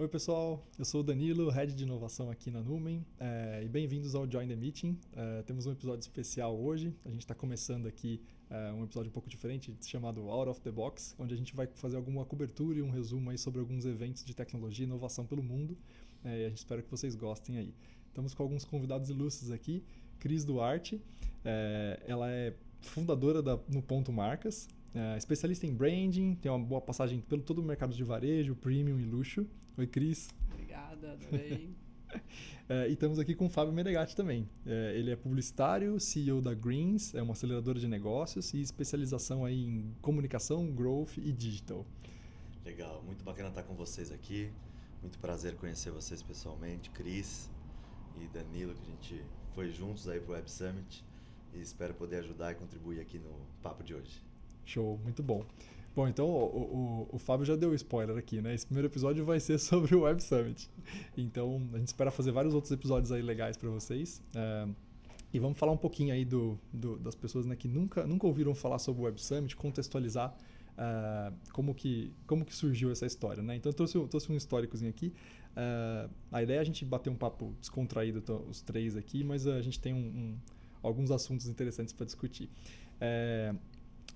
Oi pessoal, eu sou o Danilo, Head de Inovação aqui na Numen, e bem-vindos ao Join the Meeting. Temos um episódio especial hoje, a gente está começando aqui um episódio um pouco diferente, chamado Out of the Box, onde a gente vai fazer alguma cobertura e um resumo aí sobre alguns eventos de tecnologia e inovação pelo mundo, e a gente espera que vocês gostem aí. Estamos com alguns convidados ilustres aqui, Cris Duarte, ela é fundadora no Ponto Marcas, especialista em branding, tem uma boa passagem pelo todo o mercado de varejo, premium e luxo. Oi, Cris. Obrigada, adorei. E estamos aqui com o Fábio Menegatti também. Ele é publicitário, CEO da Greens, é uma aceleradora de negócios e especialização aí em comunicação, growth e digital. Legal, muito bacana estar com vocês aqui. Muito prazer conhecer vocês pessoalmente, Cris e Danilo, que a gente foi juntos aí para o Web Summit e espero poder ajudar e contribuir aqui no papo de hoje. Show, muito bom. Bom, então o Fábio já deu spoiler aqui, né? Esse primeiro episódio vai ser sobre o Web Summit. Então, a gente espera fazer vários outros episódios aí legais para vocês. E vamos falar um pouquinho aí das pessoas, né, que nunca ouviram falar sobre o Web Summit, contextualizar como que surgiu essa história, né? Então, eu trouxe um históricozinho aqui. A ideia é a gente bater um papo descontraído, os três aqui, mas a gente tem alguns assuntos interessantes para discutir.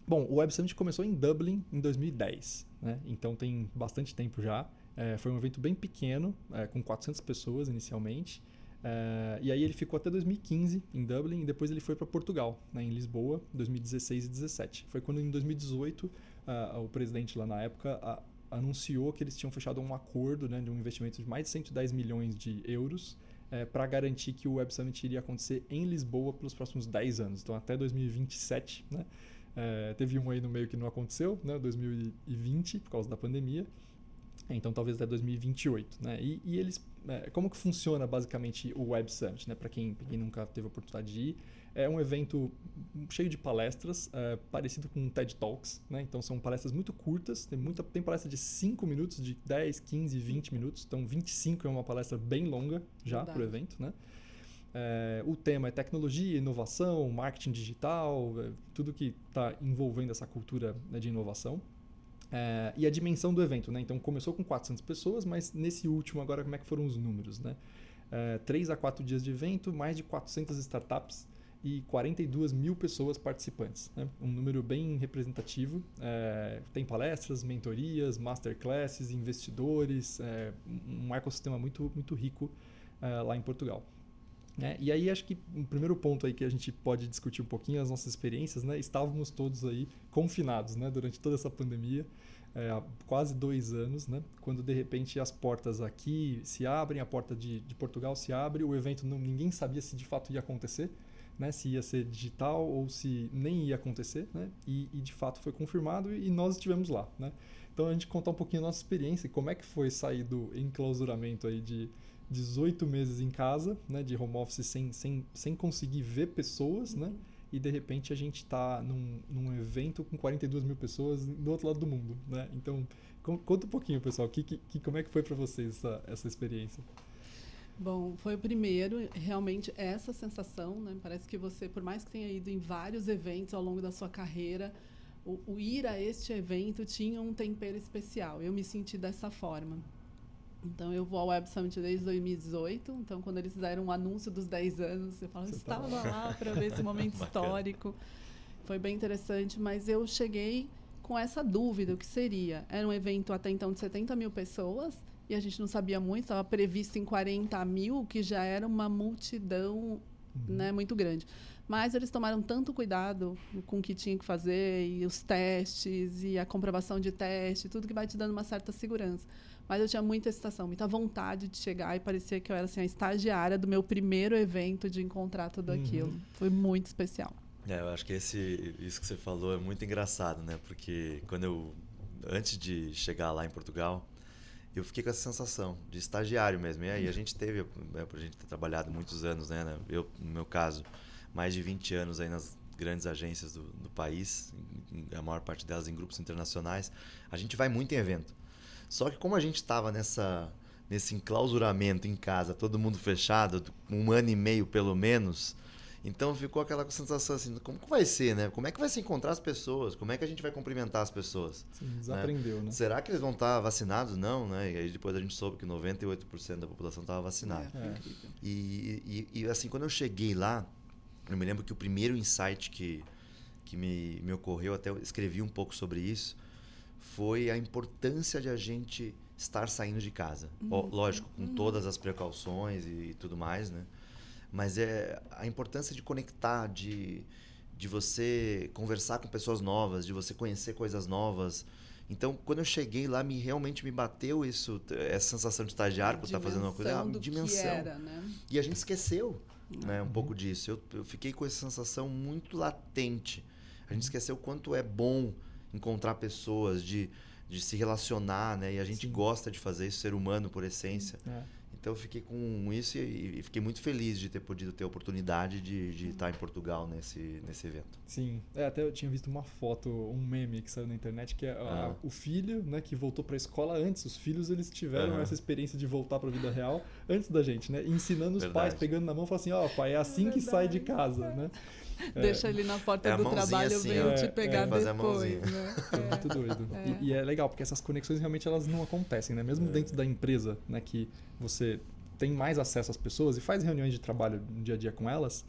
Bom, o Web Summit começou em Dublin em 2010, né? Então tem bastante tempo já. Foi um evento bem pequeno, com 400 pessoas inicialmente. E aí ele ficou até 2015 em Dublin e depois ele foi para Portugal, né, em Lisboa, 2016 e 2017. Foi quando em 2018 o presidente lá na época anunciou que eles tinham fechado um acordo, né, de um investimento de mais de 110 milhões de euros para garantir que o Web Summit iria acontecer em Lisboa pelos próximos 10 anos, então até 2027, né? Teve um aí no meio que não aconteceu, né, 2020, por causa da pandemia. Então, talvez até 2028. Né? E eles, como que funciona basicamente o Web Summit? Né? Para quem nunca teve a oportunidade de ir, é um evento cheio de palestras, parecido com um TED Talks. Né? Então, são palestras muito curtas. Tem palestra de 5 minutos, de 10, 15, 20 minutos. Então, 25 é uma palestra bem longa já para o evento. Né? O tema é tecnologia, inovação, marketing digital, tudo que está envolvendo essa cultura, né, de inovação. E a dimensão do evento, né? Então começou com 400 pessoas, mas nesse último agora como é que foram os números, né? 3 a 4 dias de evento, mais de 400 startups e 42 mil pessoas participantes, né? Um número bem representativo. Tem palestras, mentorias, masterclasses, investidores, um ecossistema muito, muito rico lá em Portugal. E aí acho que o primeiro ponto aí que a gente pode discutir um pouquinho as nossas experiências, né? Estávamos todos aí confinados, né? Durante toda essa pandemia, há quase 2 anos, né? Quando de repente as portas aqui se abrem, a porta de Portugal se abre, o evento ninguém sabia se de fato ia acontecer, né? Se ia ser digital ou se nem ia acontecer, né? E de fato foi confirmado e nós estivemos lá, né? Então a gente contar um pouquinho a nossa experiência e como é que foi sair do enclausuramento aí de 18 meses em casa, né, de home office sem conseguir ver pessoas, né, e de repente a gente está num evento com 42 mil pessoas do outro lado do mundo, né? Então, conta um pouquinho, pessoal, como é que foi para vocês essa experiência? Bom, foi o primeiro, realmente essa sensação, né? Parece que você, por mais que tenha ido em vários eventos ao longo da sua carreira, o ir a este evento tinha um tempero especial. Eu me senti dessa forma. Então, eu vou ao Web Summit desde 2018. Então, quando eles fizeram um anúncio dos 10 anos, eu falo, eu estava lá para ver esse momento histórico. Foi bem interessante, mas eu cheguei com essa dúvida, o que seria? Era um evento até então de 70 mil pessoas, e a gente não sabia muito, estava previsto em 40 mil, que já era uma multidão, né, muito grande. Mas eles tomaram tanto cuidado com o que tinha que fazer, e os testes, e a comprovação de teste, tudo que vai te dando uma certa segurança. Mas eu tinha muita excitação, muita vontade de chegar, e parecia que eu era assim, a estagiária do meu primeiro evento, de encontrar tudo aquilo. Foi muito especial. Eu acho que isso que você falou é muito engraçado, né? Porque antes de chegar lá em Portugal, eu fiquei com essa sensação de estagiário mesmo. E aí a gente teve, a gente ter trabalhado muitos anos, né? Eu, no meu caso, mais de 20 anos aí nas grandes agências do país, a maior parte delas em grupos internacionais. A gente vai muito em evento. Só que como a gente estava nesse enclausuramento em casa, todo mundo fechado, 1 ano e meio pelo menos, Então ficou aquela sensação assim, como que vai ser, né? Como é que vai se encontrar as pessoas? Como é que a gente vai cumprimentar as pessoas? Sim, desaprendeu, né? Será que eles vão estar vacinados? Não, né? E aí depois a gente soube que 98% da população estava vacinada. Incrível. E assim, quando eu cheguei lá, eu me lembro que o primeiro insight que me ocorreu, até eu escrevi um pouco sobre isso, foi a importância de a gente estar saindo de casa. Lógico, com todas as precauções e tudo mais, né? Mas é a importância de conectar, de você conversar com pessoas novas, de você conhecer coisas novas. Então, quando eu cheguei lá, realmente me bateu isso, essa sensação de estagiário, por estar fazendo uma coisa, a dimensão. Que era, né? E a gente esqueceu, né, um pouco disso. Eu fiquei com essa sensação muito latente. A gente esqueceu o quanto é bom encontrar pessoas, de se relacionar, né? E a gente gosta de fazer isso, ser humano por essência. Então eu fiquei com isso e fiquei muito feliz de ter podido ter a oportunidade de estar em Portugal nesse evento. Sim, até eu tinha visto uma foto, um meme que saiu na internet, que é o filho, né, que voltou para a escola antes. Os filhos, eles tiveram essa experiência de voltar para a vida real antes da gente, né? Ensinando os pais, pegando na mão, falando assim, pai, é assim que sai de casa, né? Deixa ele na porta do trabalho, assim, eu venho te pegar depois, né? É muito doido. E é legal, porque essas conexões realmente elas não acontecem, né? Mesmo dentro da empresa, né, que você tem mais acesso às pessoas e faz reuniões de trabalho no dia a dia com elas,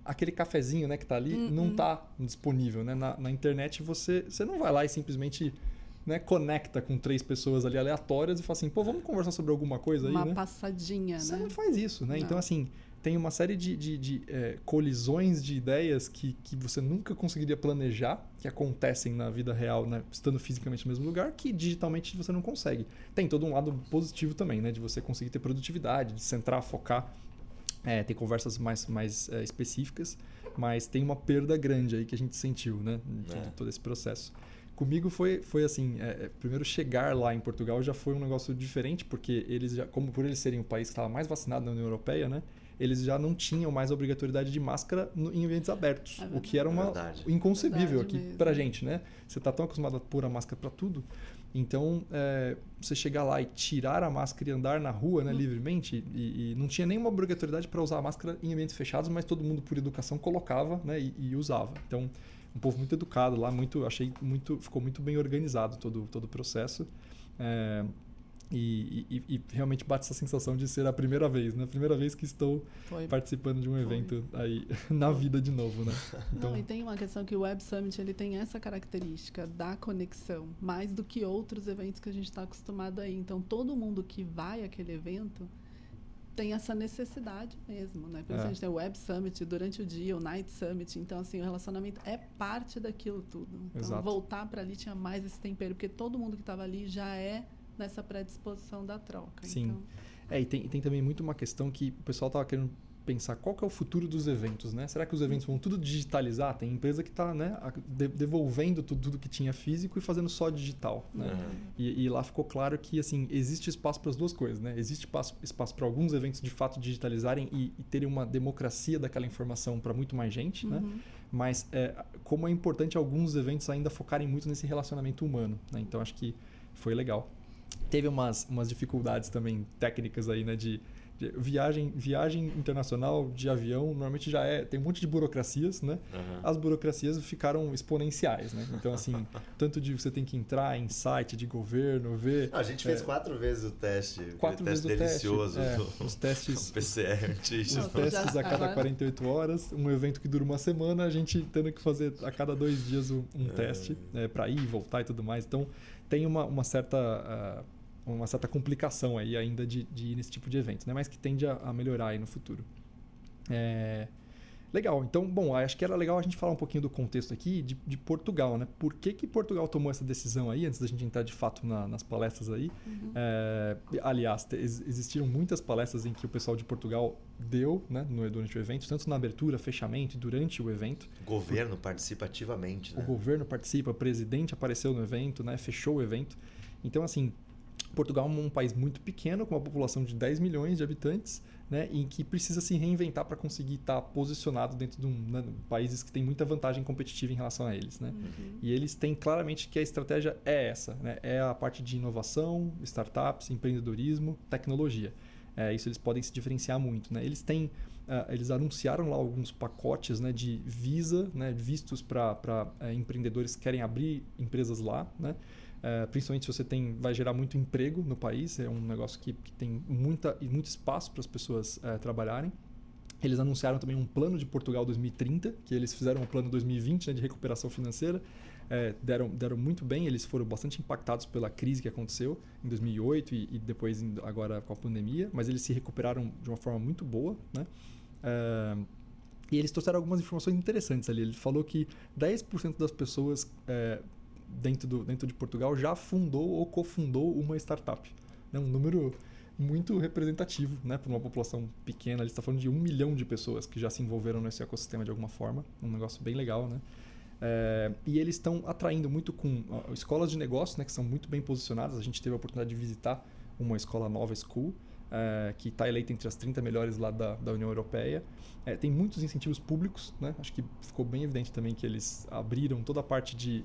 aquele cafezinho, né, que está ali não está disponível, né? Na internet você não vai lá e simplesmente, né, conecta com 3 pessoas ali aleatórias e fala assim, vamos conversar sobre alguma coisa aí, né? Uma passadinha, você né? Você não faz isso, né? Não. Então, assim, tem uma série de colisões de ideias que você nunca conseguiria planejar, que acontecem na vida real, né, estando fisicamente no mesmo lugar, que digitalmente você não consegue. Tem todo um lado positivo também, né, de você conseguir ter produtividade, de centrar, focar, ter conversas mais específicas, mas tem uma perda grande aí que a gente sentiu, né, de todo esse processo. Comigo foi assim, primeiro chegar lá em Portugal já foi um negócio diferente, porque eles já, como por eles serem o país que estava mais vacinado na União Europeia, né, eles já não tinham mais a obrigatoriedade de máscara em ambientes abertos, o que era inconcebível aqui pra gente, né? Você tá tão acostumado a pôr a máscara para tudo, então você chegar lá e tirar a máscara e andar na rua, né, livremente, e não tinha nenhuma obrigatoriedade para usar a máscara em ambientes fechados, mas todo mundo por educação colocava, né, e usava. Então, um povo muito educado lá, ficou muito bem organizado todo o processo. E realmente bate essa sensação de ser a primeira vez, né? A primeira vez que estou participando de um evento aí na vida de novo, né? Então... Não, e tem uma questão que o Web Summit ele tem essa característica da conexão, mais do que outros eventos que a gente está acostumado aí. Então, todo mundo que vai àquele evento tem essa necessidade mesmo, né? Por isso a gente tem o Web Summit durante o dia, o Night Summit. Então, assim, o relacionamento é parte daquilo tudo. Então, voltar para ali tinha mais esse tempero, porque todo mundo que estava ali já nessa predisposição da troca. Sim. Então... E tem também muito uma questão que o pessoal estava querendo pensar qual que é o futuro dos eventos, né? Será que os eventos vão tudo digitalizar? Tem empresa que está, né, devolvendo tudo que tinha físico e fazendo só digital, né? E lá ficou claro que assim, existe espaço para as duas coisas, né? Existe espaço para alguns eventos de fato digitalizarem e terem uma democracia daquela informação para muito mais gente, né? Mas como é importante alguns eventos ainda focarem muito nesse relacionamento humano, né? Então acho que foi legal. Teve umas dificuldades também técnicas aí, né, de viagem internacional de avião, normalmente tem um monte de burocracias, né? As burocracias ficaram exponenciais, né? Então, assim, tanto de você tem que entrar em site de governo, ver... A gente fez 4 vezes o teste. 4 vezes o delicioso. Os testes... PCR, os testes a cada 48 horas. Um evento que dura uma semana, a gente tendo que fazer a cada 2 dias um teste para ir e voltar e tudo mais. Então, tem uma certa complicação aí ainda de ir nesse tipo de evento, né? Mas que tende a melhorar aí no futuro. Legal, então, bom, acho que era legal a gente falar um pouquinho do contexto aqui de Portugal, né? Por que Portugal tomou essa decisão aí, antes da gente entrar de fato nas palestras aí? Aliás, existiram muitas palestras em que o pessoal de Portugal deu, né, durante o evento, tanto na abertura, fechamento e durante o evento. O governo participa ativamente, né? O governo participa, o presidente apareceu no evento, né? Fechou o evento. Então, assim, Portugal é um país muito pequeno, com uma população de 10 milhões de habitantes, né, em que precisa se reinventar para conseguir estar posicionado dentro de países que têm muita vantagem competitiva em relação a eles. Né? E eles têm claramente que a estratégia é essa, né? É a parte de inovação, startups, empreendedorismo, tecnologia. isso eles podem se diferenciar muito, né? Eles anunciaram lá alguns pacotes, né, de visa, né, vistos para empreendedores que querem abrir empresas lá, né? Principalmente se você vai gerar muito emprego no país, é um negócio que tem muito espaço para as pessoas trabalharem. Eles anunciaram também um plano de Portugal 2030, que eles fizeram um plano 2020, né, de recuperação financeira. Deram muito bem, eles foram bastante impactados pela crise que aconteceu em 2008 e depois agora com a pandemia, mas eles se recuperaram de uma forma muito boa, né? E eles trouxeram algumas informações interessantes ali. Ele falou que 10% das pessoas dentro de Portugal já fundou ou cofundou uma startup. É um número muito representativo, né, para uma população pequena. Ele está falando de 1 milhão de pessoas que já se envolveram nesse ecossistema de alguma forma. Um negócio bem legal, né? E eles estão atraindo muito com escolas de negócio, né, que são muito bem posicionadas. A gente teve a oportunidade de visitar uma escola Nova School, que está eleita entre as 30 melhores lá da União Europeia. Tem muitos incentivos públicos, né? Acho que ficou bem evidente também que eles abriram toda a parte de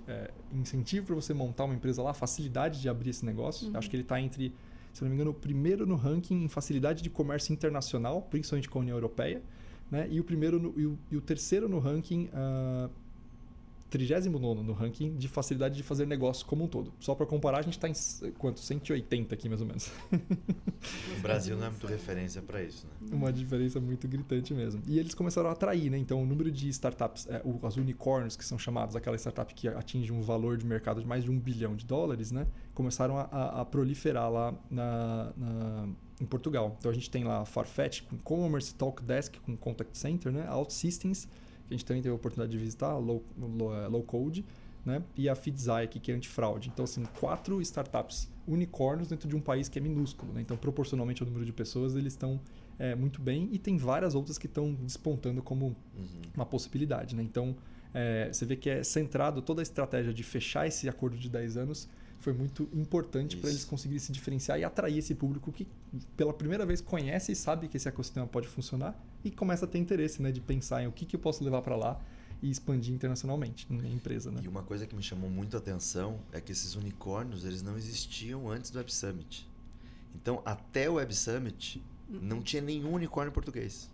incentivo para você montar uma empresa lá, facilidade de abrir esse negócio. Acho que ele está entre, se não me engano, o primeiro no ranking em facilidade de comércio internacional, principalmente com a União Europeia, né? E o terceiro no ranking, 39º no ranking de facilidade de fazer negócio como um todo. Só para comparar, a gente está em quanto? 180 aqui, mais ou menos. O Brasil não é muito referência para isso, né? Uma diferença muito gritante mesmo. E eles começaram a atrair, né? Então, o número de startups, as unicórnios, que são chamados, aquela startup que atinge um valor de mercado de mais de $1 bilhão, né? Começaram a proliferar lá em Portugal. Então, a gente tem lá a Farfetch com Commerce, Talkdesk com Contact Center, né? OutSystems, que a gente também teve a oportunidade de visitar, a Low Code, né? E a Feedzai aqui, que é antifraude. Então, assim, 4 startups unicórnios dentro de um país que é minúsculo, né? Então, proporcionalmente ao número de pessoas, eles estão muito bem, e tem várias outras que estão despontando como uma possibilidade, né? Então, você vê que é centrado, toda a estratégia de fechar esse acordo de 10 anos foi muito importante para eles conseguirem se diferenciar e atrair esse público que pela primeira vez conhece e sabe que esse ecossistema pode funcionar e começa a ter interesse, né, de pensar em o que eu posso levar para lá e expandir internacionalmente na empresa, né? E uma coisa que me chamou muito a atenção é que esses unicórnios, eles não existiam antes do Web Summit. Então, até o Web Summit, não tinha nenhum unicórnio português.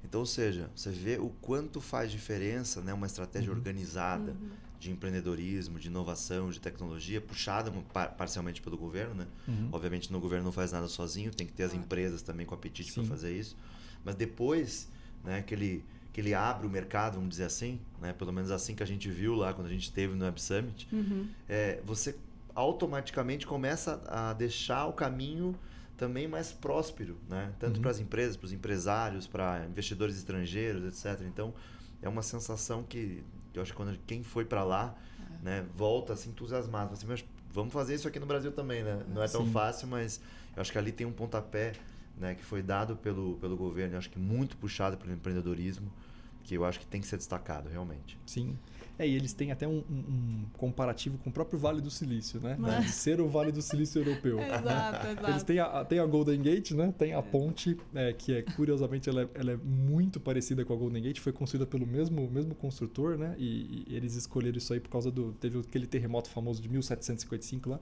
Então, ou seja, você vê o quanto faz diferença, né, uma estratégia organizada de empreendedorismo, de inovação, de tecnologia, puxada parcialmente pelo governo, né? Obviamente, no governo não faz nada sozinho, tem que ter as empresas também com apetite para fazer isso. Mas depois, né, que ele abre o mercado, vamos dizer assim, né, pelo menos assim que a gente viu lá quando a gente esteve no Web Summit, você automaticamente começa a deixar o caminho também mais próspero, né? Tanto para as empresas, para os empresários, para investidores estrangeiros, etc. Então, é uma sensação que eu acho que quem foi para lá, né, volta assim entusiasmado. Assim, mas vamos fazer isso aqui no Brasil também, né? Não é tão fácil, mas eu acho que ali tem um pontapé, né, que foi dado pelo governo, eu acho que muito puxado pelo empreendedorismo, que eu acho que tem que ser destacado, realmente. Sim. E eles têm até um comparativo com o próprio Vale do Silício, né? De ser o Vale do Silício europeu. Exato. Eles têm a Golden Gate, né? Tem a ponte, que curiosamente ela é muito parecida com a Golden Gate, foi construída pelo mesmo construtor, né? E eles escolheram isso aí por causa teve aquele terremoto famoso de 1755 lá.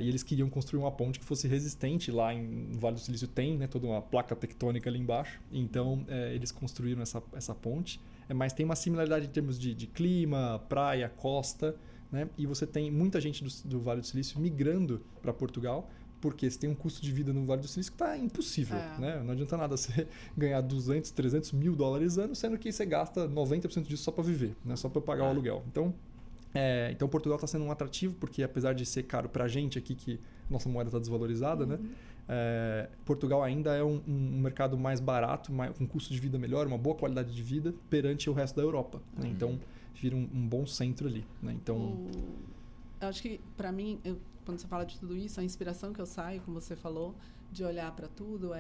E eles queriam construir uma ponte que fosse resistente. Lá no Vale do Silício tem, né, toda uma placa tectônica ali embaixo. Então, eles construíram essa ponte. Mas tem uma similaridade em termos de clima, praia, costa, né? E você tem muita gente do Vale do Silício migrando para Portugal, porque você tem um custo de vida no Vale do Silício que está impossível. Né? Não adianta nada você ganhar 200, 300 mil dólares ano, sendo que você gasta 90% disso só para viver, né? Só para pagar o aluguel. Então Portugal está sendo um atrativo, porque apesar de ser caro para a gente aqui, que nossa moeda está desvalorizada, né? Portugal ainda é um mercado mais barato, com custo de vida melhor, uma boa qualidade de vida perante o resto da Europa. Né? Então vira um bom centro ali. Né? Então, eu acho que para mim, quando você fala de tudo isso, a inspiração que eu saio, como você falou, de olhar para tudo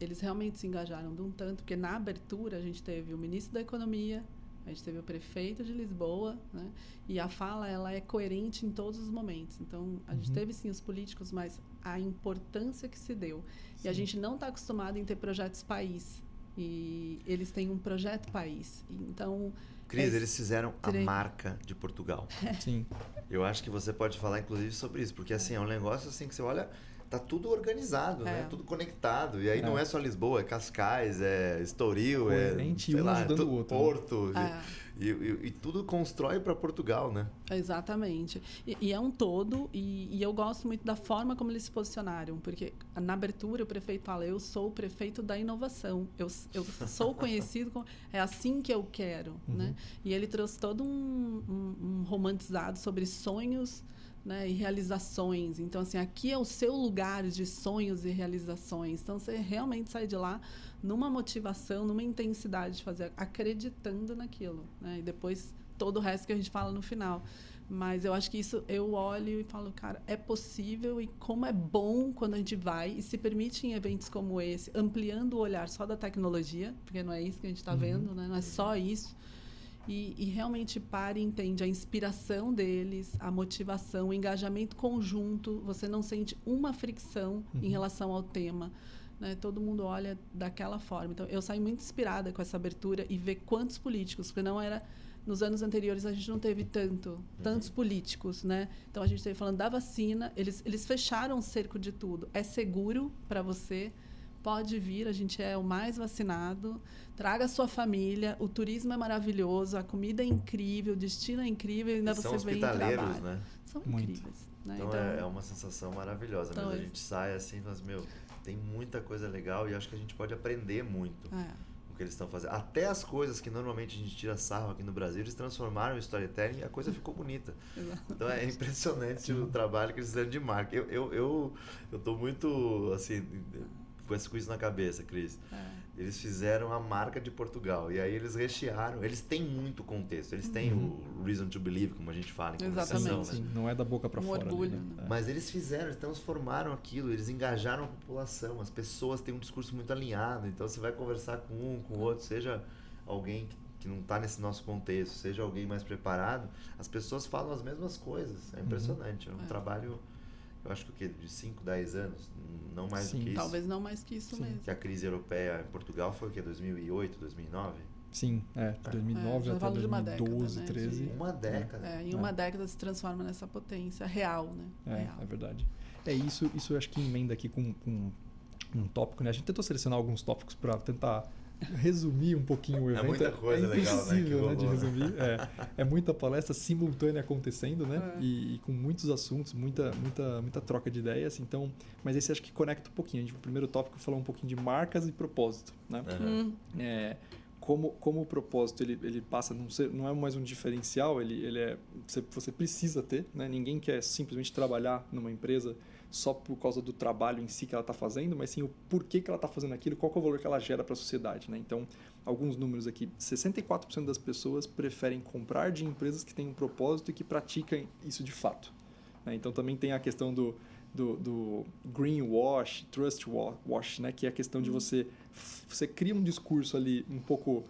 eles realmente se engajaram de um tanto, porque na abertura a gente teve o ministro da Economia, a gente teve o prefeito de Lisboa, né? E a fala ela é coerente em todos os momentos. Então, a gente teve sim os políticos, mas a importância que se deu. Sim. E a gente não está acostumado em ter projetos país. E eles têm um projeto país. Então, Cris, eles fizeram a marca de Portugal. Sim. Eu acho que você pode falar, inclusive, sobre isso. Porque assim, é um negócio assim, que você olha tá tudo organizado, né? Tudo conectado. E aí É. não é só Lisboa, é Cascais, é Estoril, Coerente, sei um lá, ajudando o outro, né? Porto. E tudo constrói para Portugal, né? Exatamente. E é um todo, e eu gosto muito da forma como eles se posicionaram, porque na abertura o prefeito fala, eu sou o prefeito da inovação, eu sou conhecido como, é assim que eu quero, né? E ele trouxe todo um romantizado sobre sonhos, né, e realizações. Então, assim, aqui é o seu lugar de sonhos e realizações. Então, você realmente sai de lá numa motivação, numa intensidade de fazer, acreditando naquilo, né? E depois todo o resto que a gente fala no final. Mas eu acho que isso eu olho e falo, cara, é possível, e como é bom quando a gente vai e se permite em eventos como esse, ampliando o olhar só da tecnologia, porque não é isso que a gente está vendo, né? Não é só isso. E realmente para e entende a inspiração deles, a motivação, o engajamento conjunto. Você não sente uma fricção em relação ao tema, né? Todo mundo olha daquela forma. Então, eu saí muito inspirada com essa abertura e ver quantos políticos, porque não era... Nos anos anteriores, a gente não teve tantos políticos, né? Então, a gente esteve falando da vacina. Eles fecharam o cerco de tudo. É seguro para você. Pode vir, a gente é o mais vacinado. Traga a sua família. O turismo é maravilhoso, a comida é incrível, o destino é incrível. E ainda você vem e trabalha. Né? São Muito. incríveis. Né? Então, é uma sensação maravilhosa. Então, mas a gente sai assim e fala, tem muita coisa legal e acho que a gente pode aprender muito. O que eles estão fazendo. Até as coisas que normalmente a gente tira sarro aqui no Brasil, eles transformaram em storytelling e a coisa ficou bonita. Então é impressionante o trabalho que eles fizeram de marca. Eu tô muito assim com isso na cabeça, Cris. Eles fizeram a marca de Portugal e aí eles rechearam. Eles têm muito contexto. Eles têm o reason to believe, como a gente fala em conversação, né? Sim, não é da boca para fora. Orgulho, ali, né? Mas eles fizeram, eles transformaram aquilo, eles engajaram a população. As pessoas têm um discurso muito alinhado. Então você vai conversar com um, com o outro, seja alguém que não está nesse nosso contexto, seja alguém mais preparado, as pessoas falam as mesmas coisas. É impressionante. É um trabalho, eu acho que de 5, 10 anos, não mais do que isso. Talvez não mais que isso mesmo. Que a crise europeia em Portugal foi o quê? 2008, 2009? Sim, 2009 até 2012, 13. Uma década. Em uma década se transforma nessa potência real, né? É verdade. Isso eu acho que emenda aqui com um tópico, né? A gente tentou selecionar alguns tópicos para tentar resumir um pouquinho o evento. É muita coisa legal, né? Impossível, né, de resumir. É muita palestra simultânea acontecendo, né? E com muitos assuntos, muita troca de ideias. Então, mas esse acho que conecta um pouquinho. O primeiro tópico falou um pouquinho de marcas e propósito, né? Como o propósito ele passa a não é mais um diferencial, ele é você precisa ter, né? Ninguém quer simplesmente trabalhar numa empresa só por causa do trabalho em si que ela está fazendo, mas sim o porquê que ela está fazendo aquilo, qual que é o valor que ela gera para a sociedade, né? Então, alguns números aqui, 64% das pessoas preferem comprar de empresas que têm um propósito e que praticam isso de fato, né? Então, também tem a questão do greenwash, trustwash, né? Que é a questão de você cria um discurso ali um pouco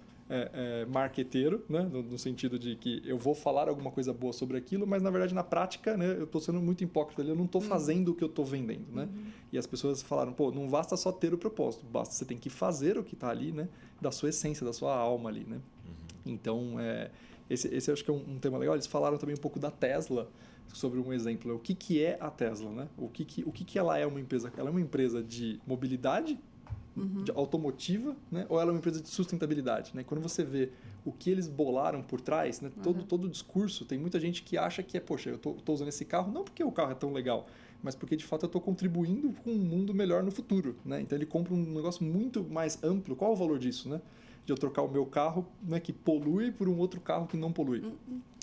marqueteiro, né? No sentido de que eu vou falar alguma coisa boa sobre aquilo, mas na verdade na prática, né, eu estou sendo muito hipócrita ali, eu não estou fazendo o que eu estou vendendo, né? E as pessoas falaram, não basta só ter o propósito, você tem que fazer o que está ali, né? Da sua essência, da sua alma ali, né? Então, esse eu acho que é um tema legal. Eles falaram também um pouco da Tesla, sobre um exemplo, o que é a Tesla, né? O que ela é uma empresa? Ela é uma empresa de mobilidade, de automotiva, né? Ou ela é uma empresa de sustentabilidade, né? Quando você vê o que eles bolaram por trás, né? Todo o discurso, tem muita gente que acha que poxa, eu tô usando esse carro não porque o carro é tão legal, mas porque de fato eu estou contribuindo com um mundo melhor no futuro, né? Então ele compra um negócio muito mais amplo. Qual é o valor disso, né? De eu trocar o meu carro, né, que polui por um outro carro que não polui.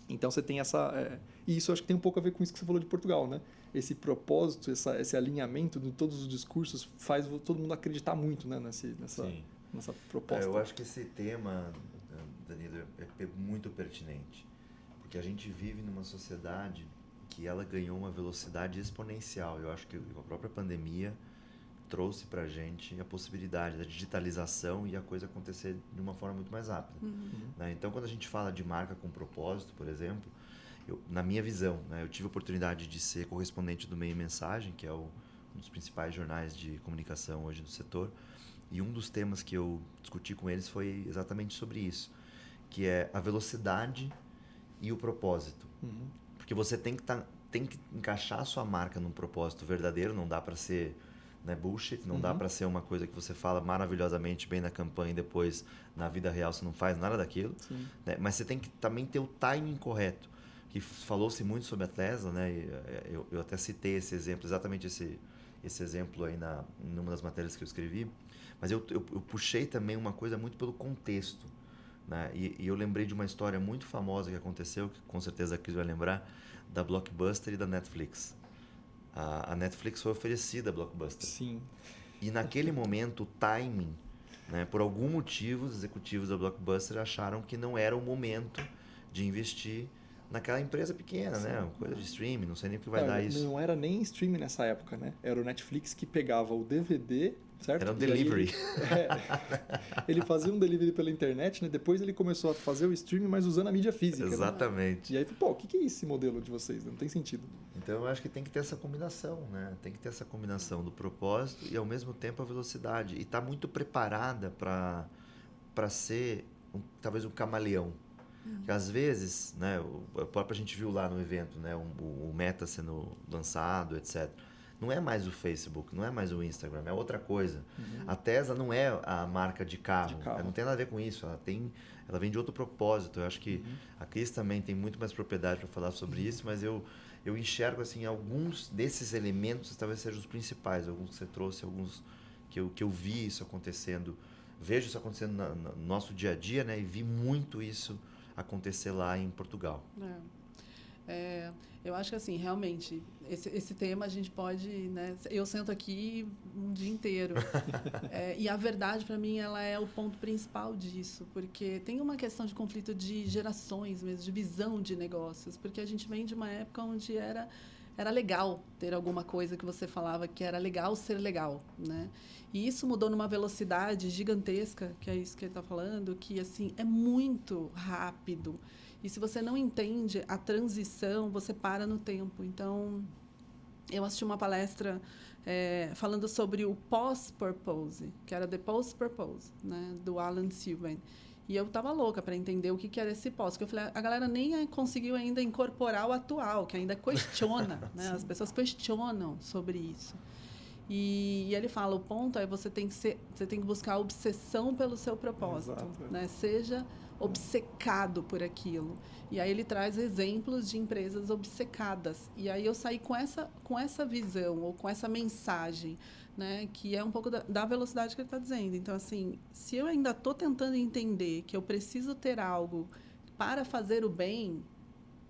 Então você tem essa... E isso acho que tem um pouco a ver com isso que você falou de Portugal, né? Esse propósito, esse alinhamento de todos os discursos faz todo mundo acreditar muito, né? Nessa proposta. Eu acho que esse tema, Danilo, é muito pertinente. Porque a gente vive numa sociedade que ela ganhou uma velocidade exponencial. Eu acho que a própria pandemia trouxe para a gente a possibilidade da digitalização e a coisa acontecer de uma forma muito mais rápida. Né? Então, quando a gente fala de marca com propósito, por exemplo, na minha visão, né, eu tive a oportunidade de ser correspondente do Meio Mensagem, que é um dos principais jornais de comunicação hoje do setor, e um dos temas que eu discuti com eles foi exatamente sobre isso, que é a velocidade e o propósito. Porque você tem que tem que encaixar a sua marca num propósito verdadeiro, não dá para ser, né, bullshit, não dá para ser uma coisa que você fala maravilhosamente bem na campanha e depois na vida real você não faz nada daquilo, né? Mas você tem que também ter o timing correto, que falou-se muito sobre a Tesla, né? Eu até citei esse exemplo, exatamente esse exemplo aí numa das matérias que eu escrevi, mas eu puxei também uma coisa muito pelo contexto, né? E eu lembrei de uma história muito famosa que aconteceu, que com certeza a Cris vai lembrar, da Blockbuster e da Netflix. A Netflix foi oferecida a Blockbuster. Sim. E naquele momento, o timing, né, por algum motivo, os executivos da Blockbuster acharam que não era o momento de investir naquela empresa pequena, né? Uma coisa de streaming, não sei nem o que vai dar isso. Não era nem streaming nessa época, né? Era o Netflix que pegava o DVD, certo? Era um delivery. Ele fazia um delivery pela internet, né? Depois ele começou a fazer o streaming, mas usando a mídia física. Exatamente. Né? E aí, pô, o que é esse modelo de vocês? Não tem sentido. Então eu acho que tem que ter essa combinação, né? Tem que ter essa combinação do propósito e ao mesmo tempo a velocidade. E tá muito preparada para ser talvez um camaleão. Porque às vezes, né, a própria gente viu lá no evento, né, o Meta sendo lançado, etc. Não é mais o Facebook, não é mais o Instagram, é outra coisa. A Tesla não é a marca de carro. Ela não tem nada a ver com isso. Ela vem de outro propósito. Eu acho que a Cris também tem muito mais propriedade para falar sobre isso, mas eu enxergo assim alguns desses elementos talvez sejam os principais, alguns que você trouxe, alguns que eu vi isso acontecendo, vejo isso acontecendo no nosso dia a dia, né, e vi muito isso acontecer lá em Portugal. Eu acho que assim, realmente, esse tema a gente pode, né, eu sento aqui um dia inteiro. E a verdade, para mim, ela é o ponto principal disso, porque tem uma questão de conflito de gerações mesmo, de visão de negócios, porque a gente vem de uma época onde era legal ter alguma coisa que você falava que era legal ser legal, né? E isso mudou numa velocidade gigantesca, que é isso que ele está falando, que assim é muito rápido. E se você não entende a transição, você para no tempo. Então, eu assisti uma palestra falando sobre o post-purpose, que era The Post-Purpose, né, do Alan Silvan. E eu estava louca para entender o que era esse pós. Porque eu falei, a galera nem conseguiu ainda incorporar o atual, que ainda questiona, né? As pessoas questionam sobre isso. E ele fala, o ponto é você tem que buscar a obsessão pelo seu propósito. Exato. Né? Seja obcecado por aquilo. E aí ele traz exemplos de empresas obcecadas. E aí eu saí com essa visão, ou com essa mensagem, né, que é um pouco da velocidade que ele está dizendo. Então, assim, se eu ainda estou tentando entender que eu preciso ter algo para fazer o bem,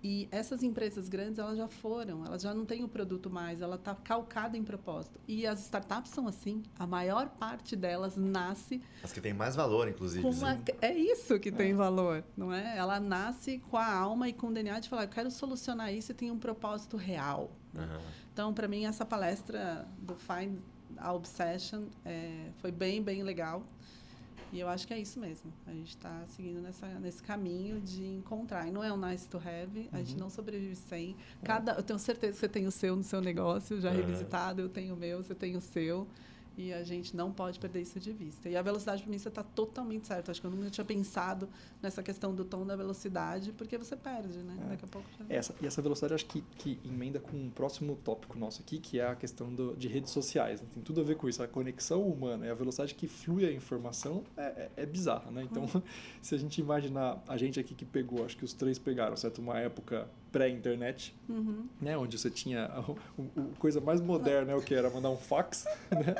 e essas empresas grandes, elas já não têm o produto mais, ela está calcada em propósito. E as startups são assim, a maior parte delas nasce... As que têm mais valor, inclusive. É isso que tem valor, não é? Ela nasce com a alma e com o DNA de falar, eu quero solucionar isso e tem um propósito real. Né? Então, para mim, essa palestra do Find a Obsession foi bem, bem legal. E eu acho que é isso mesmo. A gente está seguindo nesse caminho de encontrar. E não é um nice to have, a gente não sobrevive sem. Eu tenho certeza que você tem o seu no seu negócio, já revisitado, eu tenho o meu, você tem o seu. E a gente não pode perder isso de vista. E a velocidade, para mim, você está totalmente certo. Acho que eu nunca tinha pensado nessa questão do tom da velocidade, porque você perde, né? Daqui a pouco já... E essa velocidade, acho que emenda com um próximo tópico nosso aqui, que é a questão de redes sociais. Né? Tem tudo a ver com isso. A conexão humana e a velocidade que flui a informação é bizarra, né? Então, se a gente imaginar a gente aqui que pegou, acho que os três pegaram, certo? Uma época pré-internet, né? Onde você tinha a coisa mais moderna, o que era mandar um fax, né?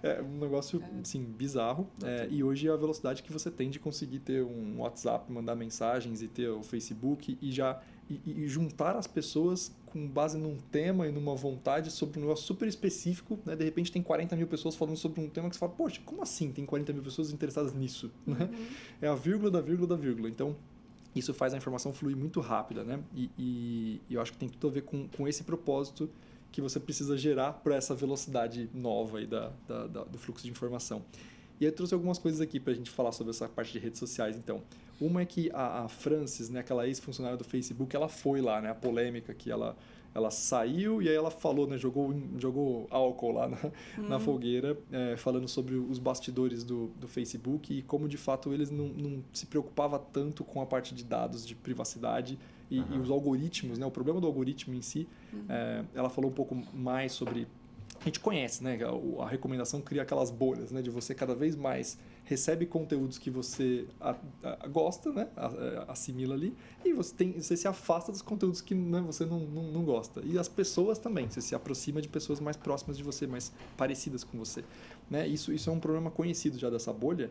É um negócio, assim, bizarro. E hoje a velocidade que você tem de conseguir ter um WhatsApp, mandar mensagens e ter o Facebook e juntar as pessoas com base num tema e numa vontade sobre um negócio super específico, né? De repente tem 40 mil pessoas falando sobre um tema que você fala, poxa, como assim tem 40 mil pessoas interessadas nisso? Né? É a vírgula da vírgula da vírgula. Então, isso faz a informação fluir muito rápida, né? E eu acho que tem tudo a ver com esse propósito que você precisa gerar para essa velocidade nova aí do fluxo de informação. E eu trouxe algumas coisas aqui para a gente falar sobre essa parte de redes sociais, então. Uma é que a Frances, né, aquela ex-funcionária do Facebook, ela foi lá, né? A polêmica que ela saiu e aí ela falou, né, jogou álcool lá na fogueira, falando sobre os bastidores do Facebook e como, de fato, eles não se preocupavam tanto com a parte de dados, de privacidade, e os algoritmos, né? O problema do algoritmo em si, ela falou um pouco mais sobre... A gente conhece, né? A recomendação cria aquelas bolhas, né? De você cada vez mais recebe conteúdos que você gosta, né? Assimila ali, e você se afasta dos conteúdos que, né, você não gosta. E as pessoas também, você se aproxima de pessoas mais próximas de você, mais parecidas com você. Né? Isso é um problema conhecido já dessa bolha.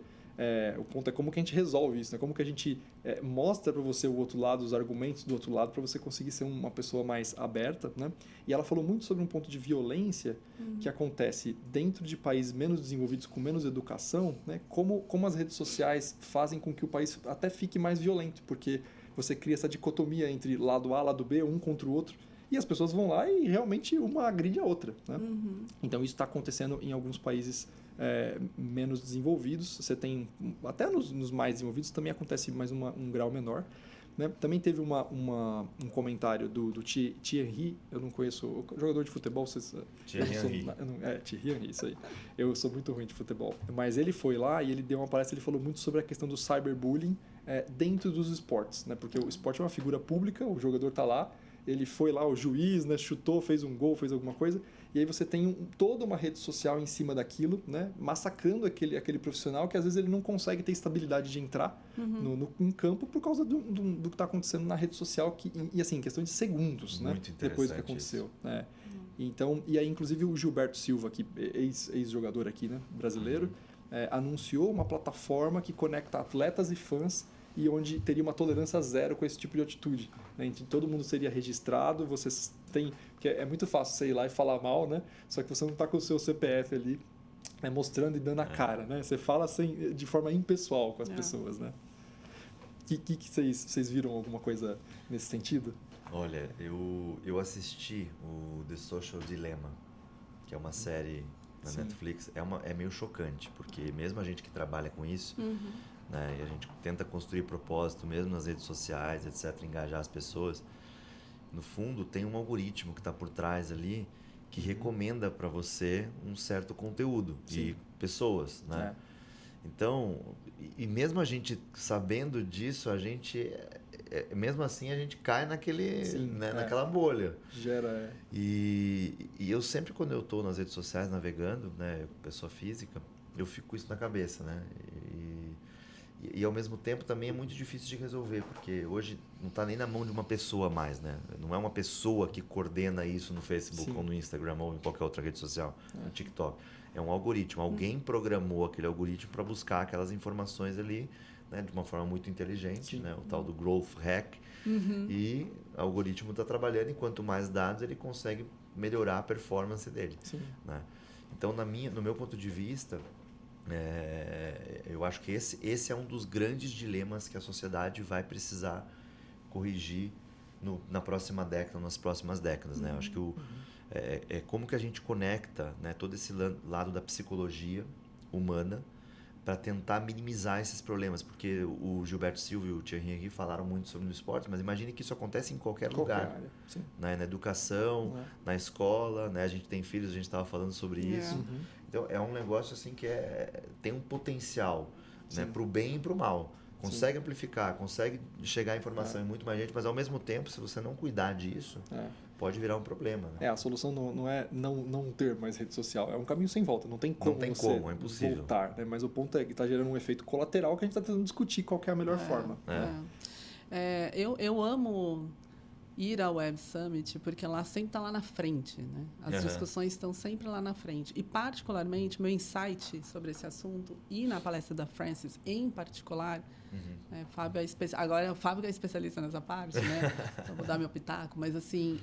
O ponto é como que a gente resolve isso, né? Como que a gente mostra para você o outro lado, os argumentos do outro lado, para você conseguir ser uma pessoa mais aberta, né? E ela falou muito sobre um ponto de violência que acontece dentro de países menos desenvolvidos, com menos educação, né? Como as redes sociais fazem com que o país até fique mais violento, porque você cria essa dicotomia entre lado A, lado B, um contra o outro, e as pessoas vão lá e realmente uma agride a outra, né? Então isso está acontecendo em alguns países menos desenvolvidos. Você tem, até nos mais desenvolvidos também acontece mais um grau menor, né? Também teve um comentário do Thierry, eu não conheço o jogador de futebol, Thierry Henry. Thierry Henry, isso aí. Eu sou muito ruim de futebol, mas ele foi lá e ele deu uma palestra, ele falou muito sobre a questão do cyberbullying dentro dos esportes, né? Porque o esporte é uma figura pública, o jogador está lá, ele foi lá, o juiz, né, chutou, fez um gol, fez alguma coisa, e aí você tem toda uma rede social em cima daquilo, né, massacrando aquele profissional que às vezes ele não consegue ter estabilidade de entrar no campo por causa do que está acontecendo na rede social, e assim, em questão de segundos, né, depois do que aconteceu. Então, e aí inclusive o Gilberto Silva, que ex-jogador aqui, né, brasileiro, anunciou uma plataforma que conecta atletas e fãs e onde teria uma tolerância zero com esse tipo de atitude, né? Então, todo mundo seria registrado, vocês têm... Porque é muito fácil você ir lá e falar mal, né? Só que você não está com o seu CPF ali, né, mostrando e dando a cara, né? Você fala de forma impessoal com as pessoas, né? Que vocês viram alguma coisa nesse sentido? Olha, eu assisti o The Social Dilemma, que é uma série na Netflix. É meio chocante, porque mesmo a gente que trabalha com isso... Né? E a gente tenta construir propósito mesmo nas redes sociais, etc., engajar as pessoas. No fundo, tem um algoritmo que está por trás ali que recomenda para você um certo conteúdo e pessoas, né? Então, e mesmo a gente sabendo disso, a gente mesmo assim a gente cai naquela bolha. Gera. E eu sempre, quando eu estou nas redes sociais navegando, né, pessoa física, eu fico com isso na cabeça, né? E ao mesmo tempo também é muito difícil de resolver, porque hoje não está nem na mão de uma pessoa mais, né? Não é uma pessoa que coordena isso no Facebook ou no Instagram ou em qualquer outra rede social, no TikTok. É um algoritmo. Alguém programou aquele algoritmo para buscar aquelas informações ali, né, de uma forma muito inteligente, né? O tal do growth hack. E o algoritmo está trabalhando e quanto mais dados ele consegue melhorar a performance dele. Né? Então, no meu ponto de vista... eu acho que esse é um dos grandes dilemas que a sociedade vai precisar corrigir na próxima década, nas próximas décadas, né? Eu acho que como que a gente conecta, né, todo esse lado da psicologia humana para tentar minimizar esses problemas, porque o Gilberto Silva e o Thierry Henry falaram muito sobre o esporte, mas imagine que isso acontece em qualquer lugar, área. Né? Na educação, na escola, né? A gente tem filhos, a gente estava falando sobre isso. Então, é um negócio assim que tem um potencial, né, para o bem e para o mal. Consegue amplificar, consegue chegar a informação em muito mais gente, mas ao mesmo tempo, se você não cuidar disso, pode virar um problema. Né? A solução não é não ter mais rede social. É um caminho sem volta. Não tem como é impossível voltar. Né? Mas o ponto é que está gerando um efeito colateral que a gente está tentando discutir qual que é a melhor forma. Eu amo ir ao Web Summit porque ela sempre está lá na frente, né? As discussões estão sempre lá na frente. E, particularmente, meu insight sobre esse assunto e na palestra da Frances, em particular, Fábio agora o Fábio é especialista nessa parte, né? Então, vou dar meu pitaco. Mas, assim,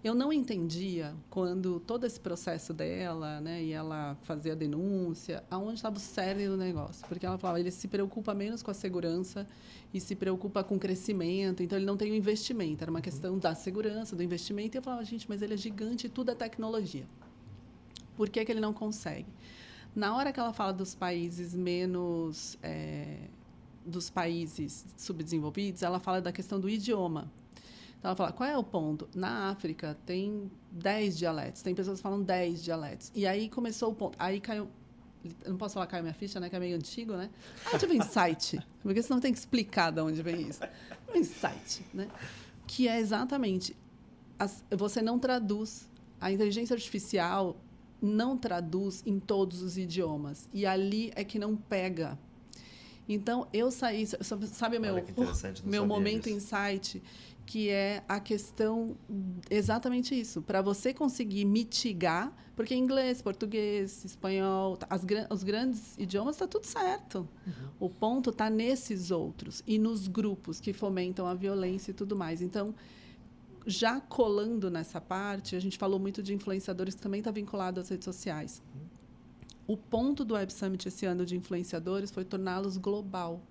eu não entendia quando todo esse processo dela, né, e ela fazia a denúncia, aonde estava o cerne do negócio. Porque ela falava, ele se preocupa menos com a segurança e se preocupa com o crescimento, então ele não tem o investimento. Era uma questão da segurança, do investimento. E eu falava, gente, mas ele é gigante e tudo é tecnologia. Por que ele não consegue? Na hora que ela fala dos países menos... dos países subdesenvolvidos, ela fala da questão do idioma. Então, ela fala, qual é o ponto? Na África, tem 10 dialetos. Tem pessoas que falam 10 dialetos. E aí começou o ponto. Aí caiu eu não posso falar caiu minha ficha, né? Que é meio antigo, né? Eu tive um insight, porque senão tem que explicar de onde vem isso. Um insight, né? Que é exatamente, você não traduz, a inteligência artificial não traduz em todos os idiomas. E ali é que não pega. Então, eu saí, sabe meu momento insight, que é a questão, exatamente isso, para você conseguir mitigar, porque inglês, português, espanhol, os grandes idiomas está tudo certo. O ponto está nesses outros e nos grupos que fomentam a violência e tudo mais. Então, já colando nessa parte, a gente falou muito de influenciadores que também está vinculado às redes sociais. O ponto do Web Summit esse ano de influenciadores foi torná-los global.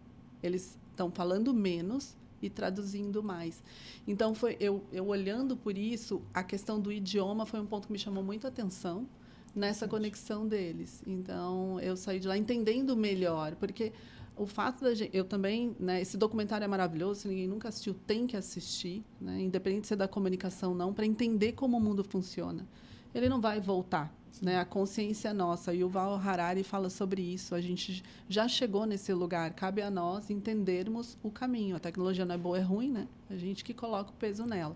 Eles estão falando menos e traduzindo mais. Então, eu olhando por isso, a questão do idioma foi um ponto que me chamou muito a atenção nessa conexão deles. Então, eu saí de lá entendendo melhor, porque o fato da gente... Eu também... Né, esse documentário é maravilhoso, se ninguém nunca assistiu, tem que assistir, né, independente de ser da comunicação ou não, para entender como o mundo funciona. Ele não vai voltar. Né, a consciência é nossa. E o Yuval Harari fala sobre isso. A gente já chegou nesse lugar. Cabe a nós entendermos o caminho. A tecnologia não é boa, é ruim, né? A gente que coloca o peso nela.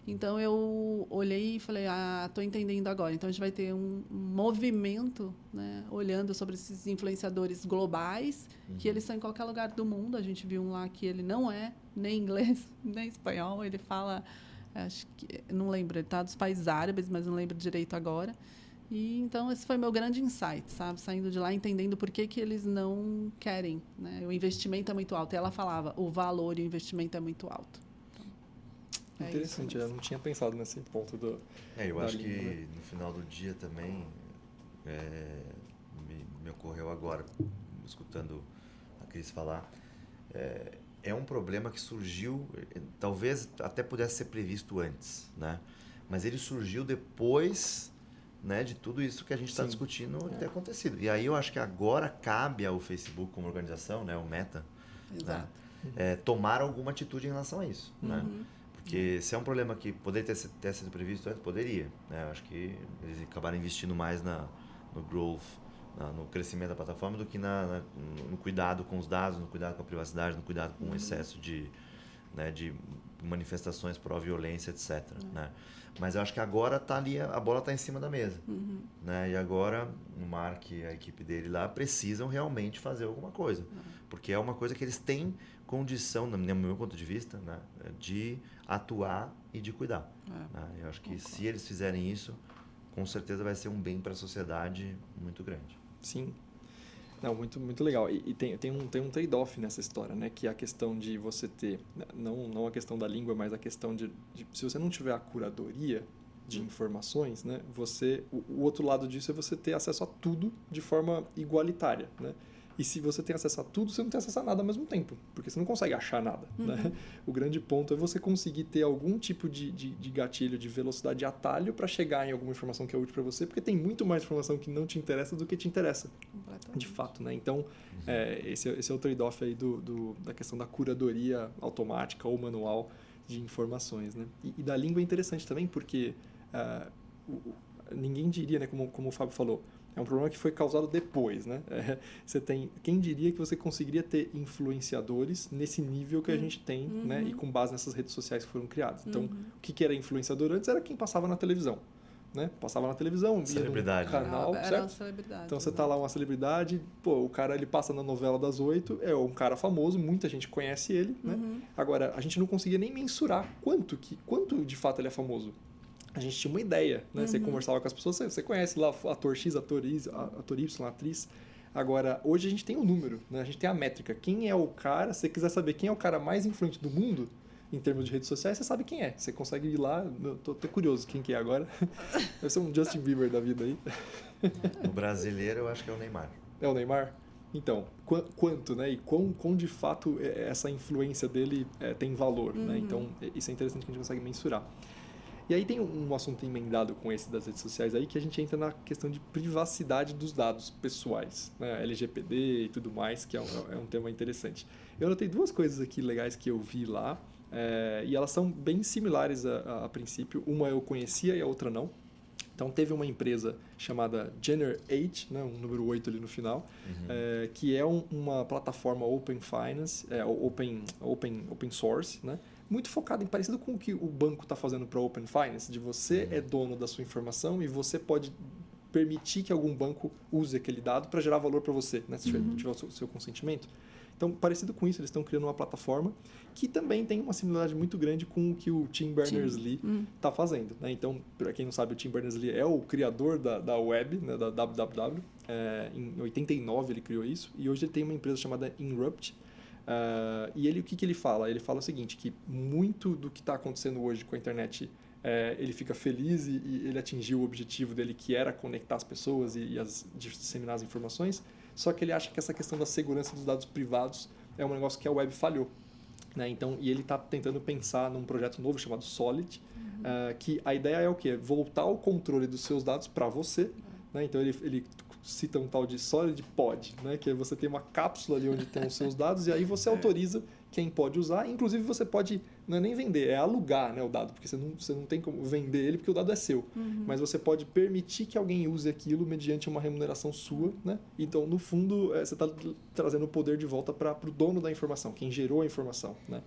Então, eu olhei e falei, estou entendendo agora. Então, a gente vai ter um movimento, né, olhando sobre esses influenciadores globais, que eles são em qualquer lugar do mundo. A gente viu um lá que ele não é nem inglês, nem espanhol. Ele fala, acho que, não lembro, ele está dos países árabes, mas não lembro direito agora. E, então, esse foi meu grande insight, sabe? Saindo de lá, entendendo por que eles não querem. Né? O investimento é muito alto. E ela falava, o valor e o investimento é muito alto. Então, interessante, eu não tinha pensado nesse ponto do... eu acho que no final do dia também, me ocorreu agora, escutando a Cris falar, é um problema que surgiu, talvez até pudesse ser previsto antes, né? Mas ele surgiu depois... Né, de tudo isso que a gente está discutindo ter acontecido. E aí eu acho que agora cabe ao Facebook como organização, né, o Meta, né, tomar alguma atitude em relação a isso. Né? Porque se é um problema que poderia ter sido previsto antes, poderia. Né? Eu acho que eles acabaram investindo mais no growth, no crescimento da plataforma do que no cuidado com os dados, no cuidado com a privacidade, no cuidado com o excesso de manifestações pró-violência, etc. Né? Mas eu acho que agora tá ali, a bola está em cima da mesa. Né? E agora o Mark e a equipe dele lá precisam realmente fazer alguma coisa. Porque é uma coisa que eles têm condição, no meu ponto de vista, né, de atuar e de cuidar. Né? Eu acho que se eles fizerem isso, com certeza vai ser um bem para a sociedade muito grande. Sim. Não, muito, muito legal. E tem um trade-off nessa história, né? Que é a questão de você ter, não a questão da língua, mas a questão de se você não tiver a curadoria de informações, né? O outro lado disso é você ter acesso a tudo de forma igualitária, né? E se você tem acesso a tudo, você não tem acesso a nada ao mesmo tempo, porque você não consegue achar nada. Né? O grande ponto é você conseguir ter algum tipo de gatilho, de velocidade, de atalho para chegar em alguma informação que é útil para você, porque tem muito mais informação que não te interessa do que te interessa, de fato. Né? Então, esse é o trade-off aí da questão da curadoria automática ou manual de informações. Né? E da língua é interessante também, porque ninguém diria, né, como o Fábio falou, é um problema que foi causado depois, né? Quem diria que você conseguiria ter influenciadores nesse nível que a gente tem, né? E com base nessas redes sociais que foram criadas. Então, o que era influenciador antes era quem passava na televisão, né? Passava na televisão, via num canal, né? Era uma celebridade. Então, você tá lá uma celebridade, o cara ele passa na novela das 8, é um cara famoso, muita gente conhece ele, né? Agora, a gente não conseguia nem mensurar quanto de fato ele é famoso. A gente tinha uma ideia, né? Você conversava com as pessoas, você conhece lá ator X, ator Y, atriz. Agora, hoje a gente tem um número, né? A gente tem a métrica. Quem é o cara? Se você quiser saber quem é o cara mais influente do mundo, em termos de redes sociais, você sabe quem é. Você consegue ir lá, eu tô até curioso quem que é agora. Deve ser um Justin Bieber da vida aí. No brasileiro, eu acho que é o Neymar. É o Neymar? Então, quanto, né? E quão de fato essa influência dele tem valor, né? Então, isso é interessante que a gente consegue mensurar. E aí tem um assunto emendado com esse das redes sociais aí, que a gente entra na questão de privacidade dos dados pessoais, né? LGPD e tudo mais, que é um tema interessante. Eu anotei duas coisas aqui legais que eu vi lá, e elas são bem similares a princípio. Uma eu conhecia e a outra não. Então, teve uma empresa chamada Gener8, né, um número 8 ali no final, que é uma plataforma Open Finance, open source, né, muito focada em parecido com o que o banco está fazendo para Open Finance, de você é dono da sua informação e você pode permitir que algum banco use aquele dado para gerar valor para você, né, se tiver o seu consentimento. Então, parecido com isso, eles estão criando uma plataforma que também tem uma similaridade muito grande com o que o Tim Berners-Lee está fazendo. Né? Então, para quem não sabe, o Tim Berners-Lee é o criador da web, né, da www. Em 89 ele criou isso e hoje ele tem uma empresa chamada Inrupt. E o que ele fala? Ele fala o seguinte, que muito do que está acontecendo hoje com a internet, ele fica feliz e ele atingiu o objetivo dele, que era conectar as pessoas e disseminar as informações. Só que ele acha que essa questão da segurança dos dados privados é um negócio que a web falhou. Né? Então, e ele está tentando pensar num projeto novo chamado Solid, que a ideia é o quê? Voltar o controle dos seus dados para você. Né? Então, ele cita um tal de Solid Pod, né? Que é você tem uma cápsula ali onde tem os seus dados e aí você autoriza quem pode usar. Inclusive, você pode, não é nem vender, é alugar, né, o dado, porque você não tem como vender ele porque o dado é seu. Mas você pode permitir que alguém use aquilo mediante uma remuneração sua. Né? Então, no fundo, você está trazendo o poder de volta para o dono da informação, quem gerou a informação. Né?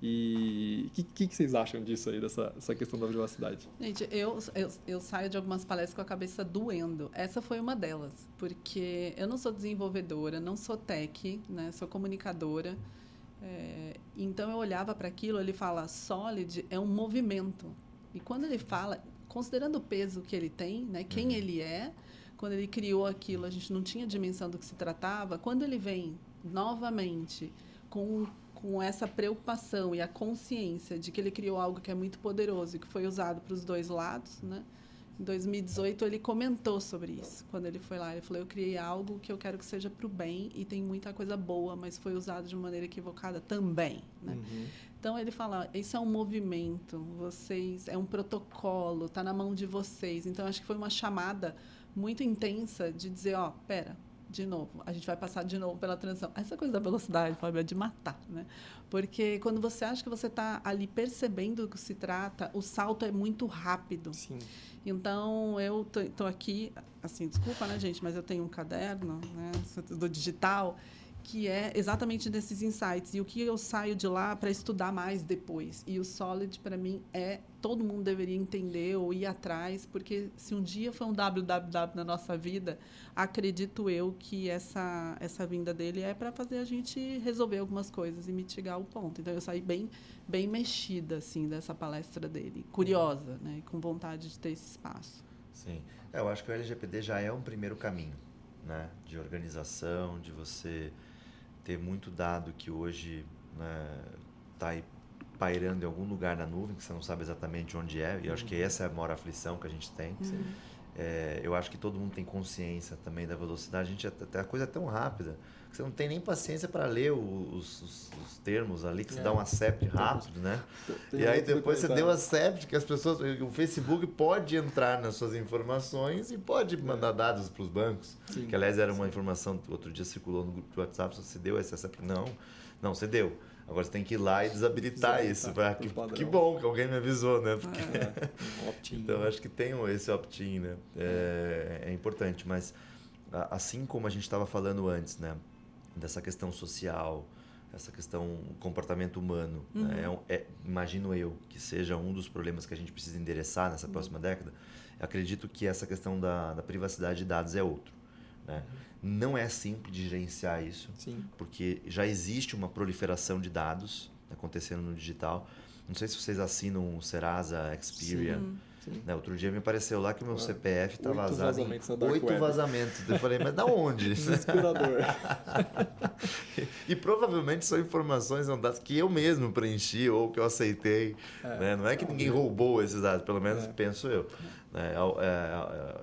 E o que vocês acham disso aí, dessa questão da privacidade? Gente, eu saio de algumas palestras com a cabeça doendo. Essa foi uma delas, porque eu não sou desenvolvedora, não sou tech, né? Sou comunicadora. Então, eu olhava para aquilo, ele fala, Solid é um movimento. E quando ele fala, considerando o peso que ele tem, né? Quem ele é, quando ele criou aquilo, a gente não tinha dimensão do que se tratava. Quando ele vem novamente com essa preocupação e a consciência de que ele criou algo que é muito poderoso e que foi usado para os dois lados, né? Em 2018, ele comentou sobre isso. Quando ele foi lá, ele falou, eu criei algo que eu quero que seja para o bem e tem muita coisa boa, mas foi usado de maneira equivocada também. Né? Então, ele fala, isso é um movimento, é um protocolo, está na mão de vocês. Então, acho que foi uma chamada muito intensa de dizer, pera, de novo, a gente vai passar de novo pela transição. Essa coisa da velocidade, Fábio, é de matar, né? Porque quando você acha que você está ali percebendo do que se trata, o salto é muito rápido. Sim. Então, eu estou aqui, assim, desculpa, né, gente, mas eu tenho um caderno, né, do digital, que é exatamente desses insights. E o que eu saio de lá para estudar mais depois. E o Solid, para mim, todo mundo deveria entender ou ir atrás, porque se um dia foi um www na nossa vida, acredito eu que essa vinda dele é para fazer a gente resolver algumas coisas e mitigar o ponto. Então, eu saí bem mexida, assim, dessa palestra dele. Curiosa, né? Com vontade de ter esse espaço. Sim. Eu acho que o LGPD já é um primeiro caminho, né? De organização, de você ter muito dado que hoje está aí pairando em algum lugar na nuvem, que você não sabe exatamente onde é, e eu acho que essa é a maior aflição que a gente tem. Eu acho que todo mundo tem consciência também da velocidade. A coisa é tão rápida que você não tem nem paciência para ler os termos ali, que você dá um accept rápido, né? E aí depois você deu accept, que as pessoas... O Facebook pode entrar nas suas informações e pode mandar dados para os bancos. Sim. Que, aliás, era uma informação que outro dia circulou no grupo de WhatsApp. Você deu esse accept? Não, você deu. Agora você tem que ir lá e desabilitar isso. Que bom que alguém me avisou, né? Porque... Então, acho que tem esse opt-in, né? É importante, mas assim como a gente estava falando antes, né? Dessa questão social, essa questão comportamento humano, né? Imagino eu que seja um dos problemas que a gente precisa endereçar nessa próxima década. Acredito que essa questão da privacidade de dados é outro, né? Não é simples de gerenciar isso. Sim. Porque já existe uma proliferação de dados acontecendo no digital. Não sei se vocês assinam o Serasa, Experian. Sim. Né? Outro dia me apareceu lá que o meu CPF está vazado. 8 vazamentos. Eu falei, mas da onde? Desesperador. E provavelmente são informações, são dados que eu mesmo preenchi ou que eu aceitei. Né? Não é que ninguém roubou esses dados, pelo menos penso eu.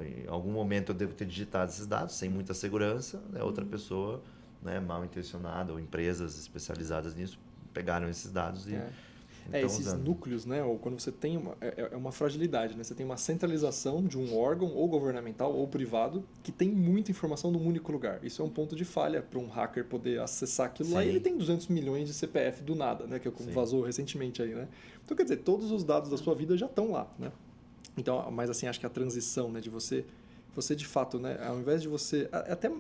Em algum momento eu devo ter digitado esses dados sem muita segurança, né? Outra pessoa, né, mal intencionada ou empresas especializadas nisso pegaram esses dados e esses usando. núcleos, né? Ou quando você tem uma fragilidade, né? Você tem uma centralização de um órgão ou governamental ou privado que tem muita informação num único lugar. Isso é um ponto de falha para um hacker poder acessar aquilo. Sim. Lá e ele tem 200 milhões de CPF do nada, né? Que vazou recentemente aí, né? Então, quer dizer, todos os dados da sua vida já estão lá, né? Então, mas assim, acho que a transição, né, de você de fato, né, ao invés de você, até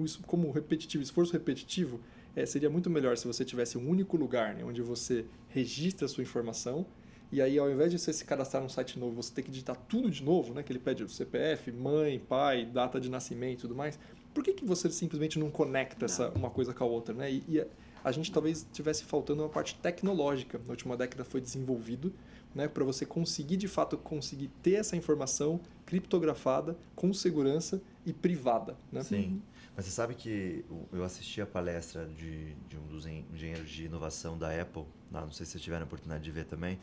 isso como repetitivo, esforço repetitivo, seria muito melhor se você tivesse um único lugar, né, onde você registra a sua informação, e aí ao invés de você se cadastrar num site novo, você ter que digitar tudo de novo, né, que ele pede o CPF, mãe, pai, data de nascimento e tudo mais, por que você simplesmente não conecta uma coisa com a outra, né? E a gente talvez tivesse faltando uma parte tecnológica. Na última década foi desenvolvido, né, para você conseguir, de fato, conseguir ter essa informação criptografada, com segurança e privada. Né? Sim. Mas você sabe que eu assisti a palestra de um dos engenheiros de inovação da Apple, não sei se vocês tiveram a oportunidade de ver também,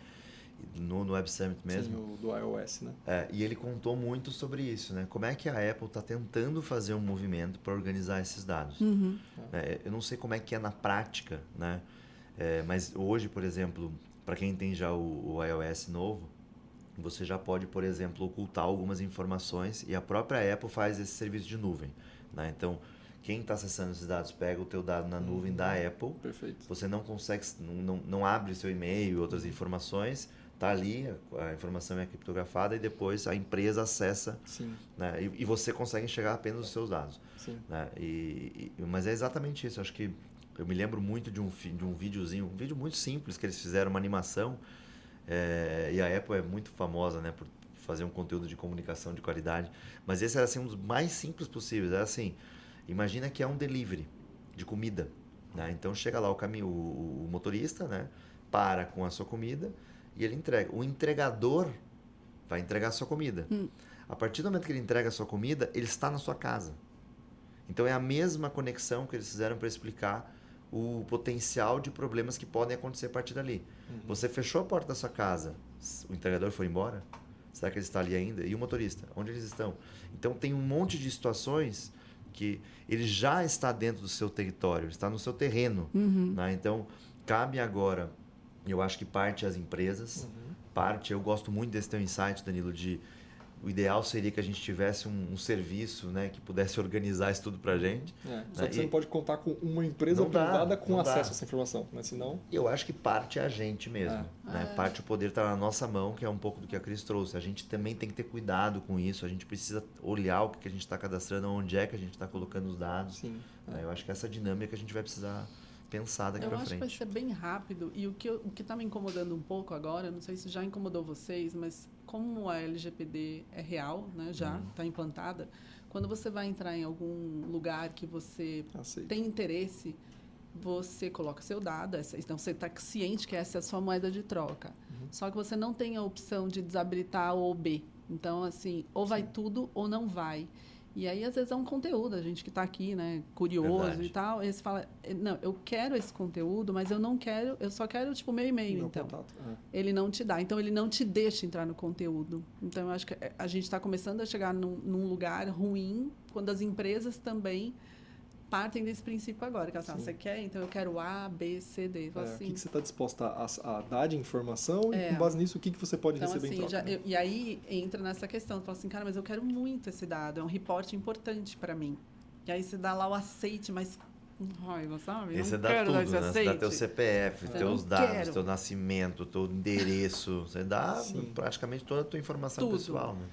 no Web Summit mesmo. Sim, do iOS, né? E ele contou muito sobre isso, né? Como é que a Apple está tentando fazer um movimento para organizar esses dados. Eu não sei como é que é na prática, né? Mas hoje, por exemplo, para quem tem já o iOS novo, você já pode, por exemplo, ocultar algumas informações e a própria Apple faz esse serviço de nuvem, né? Então, quem está acessando esses dados pega o teu dado na nuvem da Apple. Perfeito. Você não consegue, não abre seu e-mail e outras informações. Está ali, a informação é criptografada e depois a empresa acessa, né? E você consegue enxergar apenas os seus dados. Sim. Né? Mas é exatamente isso. Acho que eu me lembro muito de um videozinho, um vídeo muito simples que eles fizeram, uma animação. E a Apple é muito famosa, né, por fazer um conteúdo de comunicação de qualidade. Mas esse era assim, um dos mais simples possíveis. Era assim, imagina que é um delivery de comida. Né? Então chega lá o motorista, né, para com a sua comida e ele entrega. O entregador vai entregar a sua comida. A partir do momento que ele entrega a sua comida, ele está na sua casa. Então é a mesma conexão que eles fizeram para explicar o potencial de problemas que podem acontecer a partir dali. Você fechou a porta da sua casa, o entregador foi embora? Será que ele está ali ainda? E o motorista? Onde eles estão? Então tem um monte de situações que ele já está dentro do seu território, está no seu terreno. Né? Então cabe agora, eu acho que parte às empresas, eu gosto muito desse teu insight, Danilo, o ideal seria que a gente tivesse um serviço, né, que pudesse organizar isso tudo para a gente. Só que você não pode contar com uma empresa privada com acesso a essa informação, né? Senão... Eu acho que parte é a gente mesmo. Né? Parte o poder está na nossa mão, que é um pouco do que a Cris trouxe. A gente também tem que ter cuidado com isso. A gente precisa olhar o que a gente está cadastrando, onde é que a gente está colocando os dados. Sim. Eu acho que essa dinâmica a gente vai precisar pensar daqui para frente. Eu acho que vai ser bem rápido. E o que está me incomodando um pouco agora, não sei se já incomodou vocês, mas como a LGPD é real, né, já está implantada, quando você vai entrar em algum lugar que você tem interesse, você coloca seu dado, então você está ciente que essa é a sua moeda de troca. Só que você não tem a opção de desabilitar ou B. Então, assim, ou vai tudo ou não vai. E aí, às vezes, é um conteúdo, a gente que está aqui, né, curioso e tal, e você fala, não, eu quero esse conteúdo, mas eu não quero, eu só quero, tipo, meu e-mail, então. Contato. Ele não te dá, então ele não te deixa entrar no conteúdo. Então, eu acho que a gente está começando a chegar num lugar ruim, quando as empresas também partem desse princípio agora, que assim, você quer, então eu quero A, B, C, D. Então, assim, o que você está disposta a dar de informação e com base nisso o que você pode receber assim, em troca. Né? E aí entra nessa questão, você fala assim, cara, mas eu quero muito esse dado, é um reporte importante para mim. E aí você dá lá o aceite, mas raiva, sabe? E você dá tudo, né? Você dá teu CPF, teus dados, teu nascimento, teu endereço, você dá praticamente toda a tua informação pessoal, né?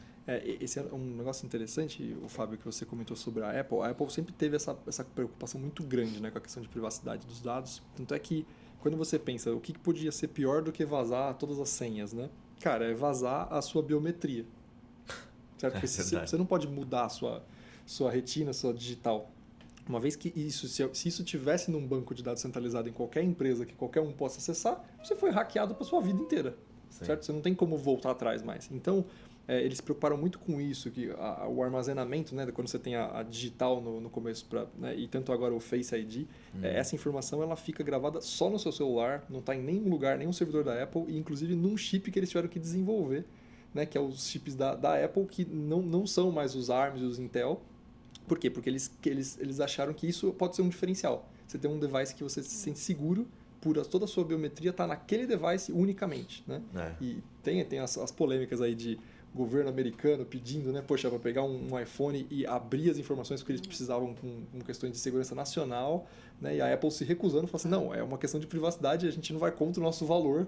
Esse é um negócio interessante, o Fábio, que você comentou sobre a Apple. A Apple sempre teve essa preocupação muito grande, né, com a questão de privacidade dos dados. Tanto é que, quando você pensa, o que podia ser pior do que vazar todas as senhas, né? Cara, é vazar a sua biometria. Certo? Porque você não pode mudar a sua retina, sua digital. Uma vez que se isso tivesse num banco de dados centralizado em qualquer empresa que qualquer um possa acessar, você foi hackeado para sua vida inteira. Certo? Você não tem como voltar atrás mais. Então, eles se preocuparam muito com isso, que o armazenamento, né, quando você tem a digital no começo, né, e tanto agora o Face ID, essa informação ela fica gravada só no seu celular, não está em nenhum lugar, nenhum servidor da Apple, e inclusive num chip que eles tiveram que desenvolver, né, que é os chips da Apple, que não são mais os ARMs e os Intel. Por quê? Porque eles acharam que isso pode ser um diferencial. Você tem um device que você se sente seguro, toda a sua biometria está naquele device unicamente, né? E tem as polêmicas aí de governo americano pedindo, né, poxa, para pegar um iPhone e abrir as informações que eles precisavam com questões de segurança nacional, né, e a Apple se recusando, falou assim, não, é uma questão de privacidade, a gente não vai contra o nosso valor,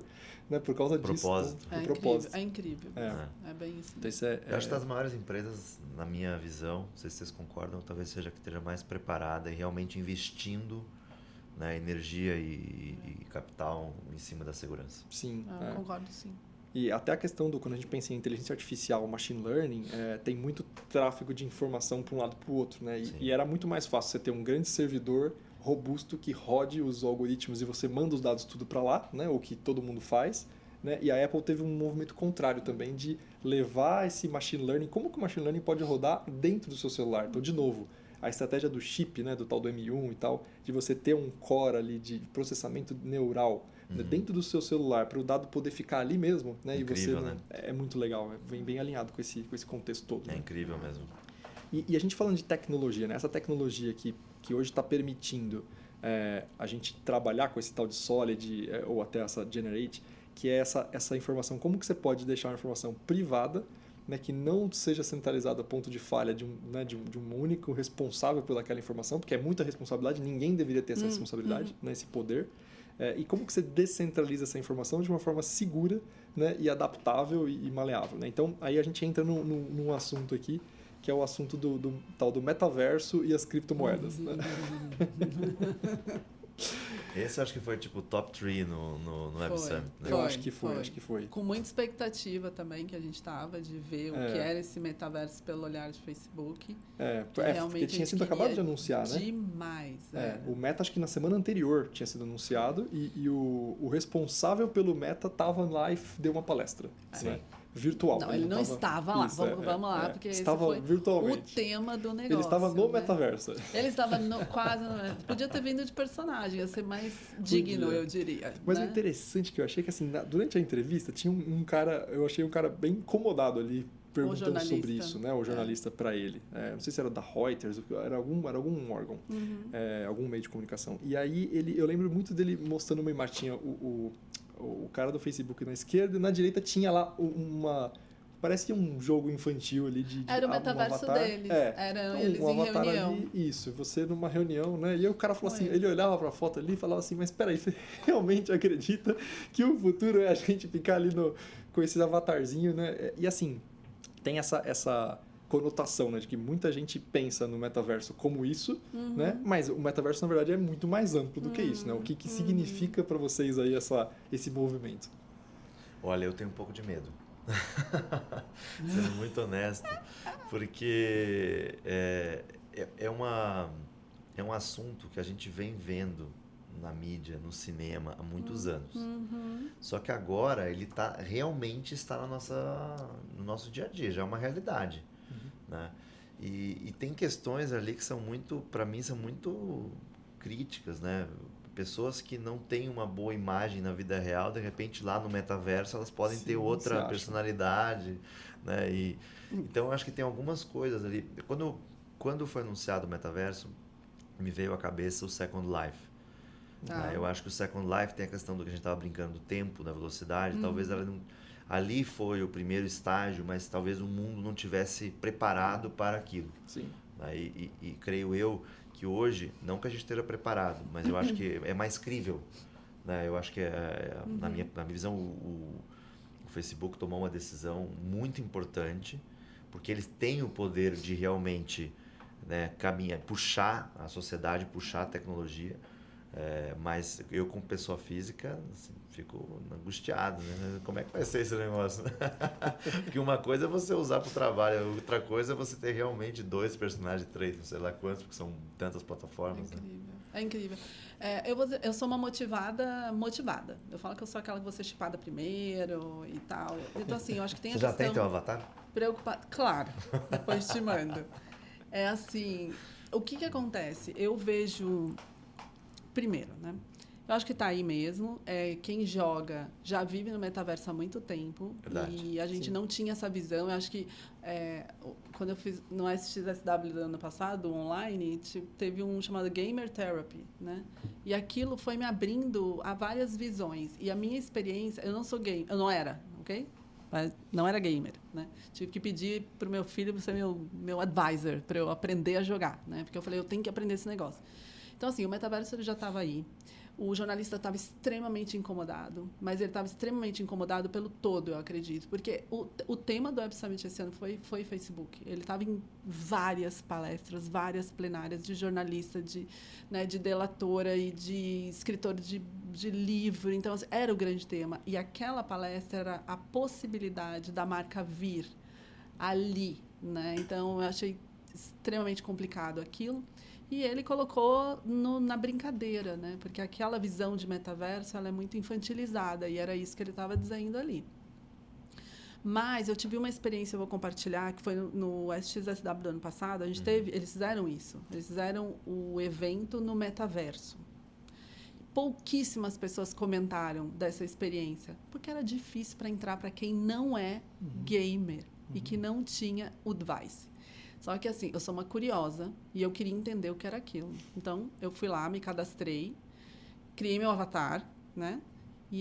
né, por causa disso. Propósito. Então, Incrível, é incrível. É. É bem isso. Então, isso Eu acho que das maiores empresas, na minha visão, não sei se vocês concordam, talvez seja que esteja mais preparada e realmente investindo, né, energia e capital em cima da segurança. Sim. Eu concordo, sim. E até a questão quando a gente pensa em inteligência artificial, machine learning, tem muito tráfego de informação para um lado para o outro, né? E era muito mais fácil você ter um grande servidor robusto que rode os algoritmos e você manda os dados tudo para lá, né? O que todo mundo faz, né? E a Apple teve um movimento contrário também de levar esse machine learning, como que o machine learning pode rodar dentro do seu celular? Então, de novo, a estratégia do chip, né, do tal do M1 e tal, de você ter um core ali de processamento neural, né, dentro do seu celular, para o dado poder ficar ali mesmo, né? Incrível, e você né? É muito legal, vem bem alinhado com esse contexto todo. É né? incrível mesmo. E a gente falando de tecnologia, né? Essa tecnologia que hoje está permitindo a gente trabalhar com esse tal de Solid ou até essa Generate, que é essa informação, como que você pode deixar uma informação privada, né, que não seja centralizada a ponto de falha de um único responsável pelaquela informação, porque é muita responsabilidade, ninguém deveria ter essa responsabilidade, né, esse poder. E como que você descentraliza essa informação de uma forma segura, né, e adaptável e maleável. Né? Então, aí a gente entra num assunto aqui, que é o assunto do tal do metaverso e as criptomoedas. Né? Esse eu acho que foi tipo o top 3 no Web Summit. Né? Eu acho que foi. Com muita expectativa também que a gente estava de ver o que era esse metaverso pelo olhar de Facebook. Porque tinha sido acabado de anunciar, né? Demais. O Meta, acho que na semana anterior tinha sido anunciado e o responsável pelo Meta estava lá e deu uma palestra. Né? Virtual. Não, ele não estava lá. Vamos lá, porque estava esse foi virtualmente. O tema do negócio. Ele estava no né? metaverso. Ele estava quase no metaverso. Podia ter vindo de personagem, ia ser mais digno, eu diria. Mas né? o interessante que eu achei que assim, durante a entrevista tinha um cara, eu achei um cara bem incomodado ali perguntando sobre isso, né? O jornalista para ele. Não sei se era da Reuters, era algum órgão, algum meio de comunicação. E aí eu lembro muito dele mostrando uma imagem, tinha o cara do Facebook na esquerda e na direita tinha lá parecia um jogo infantil ali era o metaverso deles. Era eles em reunião. Ali, isso, você numa reunião, né? E aí o cara falou assim, ele olhava para a foto ali e falava assim, mas espera aí, você realmente acredita que o futuro é a gente ficar ali com esse avatarzinho, né? E assim, tem essa conotação, né, de que muita gente pensa no metaverso como isso, né? Mas o metaverso na verdade é muito mais amplo do que isso, né? O que significa para vocês aí esse movimento? Olha, eu tenho um pouco de medo. Sendo muito honesto, porque é um assunto que a gente vem vendo na mídia, no cinema há muitos anos. Só que agora ele realmente está no nosso dia a dia, já é uma realidade. Né? E tem questões ali que são muito, para mim, são muito críticas, né? Pessoas que não têm uma boa imagem na vida real, de repente lá no metaverso elas podem ter outra personalidade, né? Então eu acho que tem algumas coisas ali. Quando foi anunciado o metaverso, me veio à cabeça o Second Life. Né? Eu acho que o Second Life tem a questão do que a gente estava brincando do tempo, da velocidade, talvez ali foi o primeiro estágio, mas talvez o mundo não tivesse preparado para aquilo. Sim. Né? E creio eu que hoje, não que a gente esteja preparado, mas eu acho que é mais crível. Né? Eu acho que, na minha visão, o Facebook tomou uma decisão muito importante, porque eles têm o poder de realmente, né, puxar a sociedade, puxar a tecnologia, mas eu, como pessoa física, assim, fico angustiado, né? Como é que vai ser esse negócio? Porque uma coisa é você usar para o trabalho, outra coisa é você ter realmente 2 personagens, 3, não sei lá quantos, porque são tantas plataformas. É incrível. Eu sou uma motivada. Eu falo que eu sou aquela que você chipada primeiro e tal. Então, assim, eu acho que tem Você já tem teu avatar? Preocupada. Claro, depois te mando. É assim, o que acontece? Eu vejo... Primeiro, né? Eu acho que está aí mesmo. Quem joga já vive no metaverso há muito tempo. Verdade. E a gente não tinha essa visão. Eu acho que quando eu fiz no SXSW do ano passado, online, teve um chamado Gamer Therapy, né? E aquilo foi me abrindo a várias visões. E a minha experiência... Eu não sou gamer. Eu não era, ok? mas não era gamer, né? Tive que pedir para o meu filho para ser meu advisor, para eu aprender a jogar, né? Porque eu falei, eu tenho que aprender esse negócio. Então, assim, o metaverso ele já estava aí. O jornalista estava extremamente incomodado, mas ele estava extremamente incomodado pelo todo, eu acredito. Porque o tema do Web Summit esse ano foi Facebook. Ele estava em várias palestras, várias plenárias de jornalista, de delatora e de escritor de livro. Então, assim, era o grande tema. E aquela palestra era a possibilidade da marca vir ali, né? Então, eu achei extremamente complicado aquilo. E ele colocou na brincadeira, né? Porque aquela visão de metaverso ela é muito infantilizada, e era isso que ele estava dizendo ali. Mas eu tive uma experiência, eu vou compartilhar, que foi no SXSW do ano passado. Eles fizeram isso. Eles fizeram o evento no metaverso. Pouquíssimas pessoas comentaram dessa experiência, porque era difícil para entrar para quem não é gamer e que não tinha o device. Só que, assim, eu sou uma curiosa e eu queria entender o que era aquilo. Então, eu fui lá, me cadastrei, criei meu avatar, né?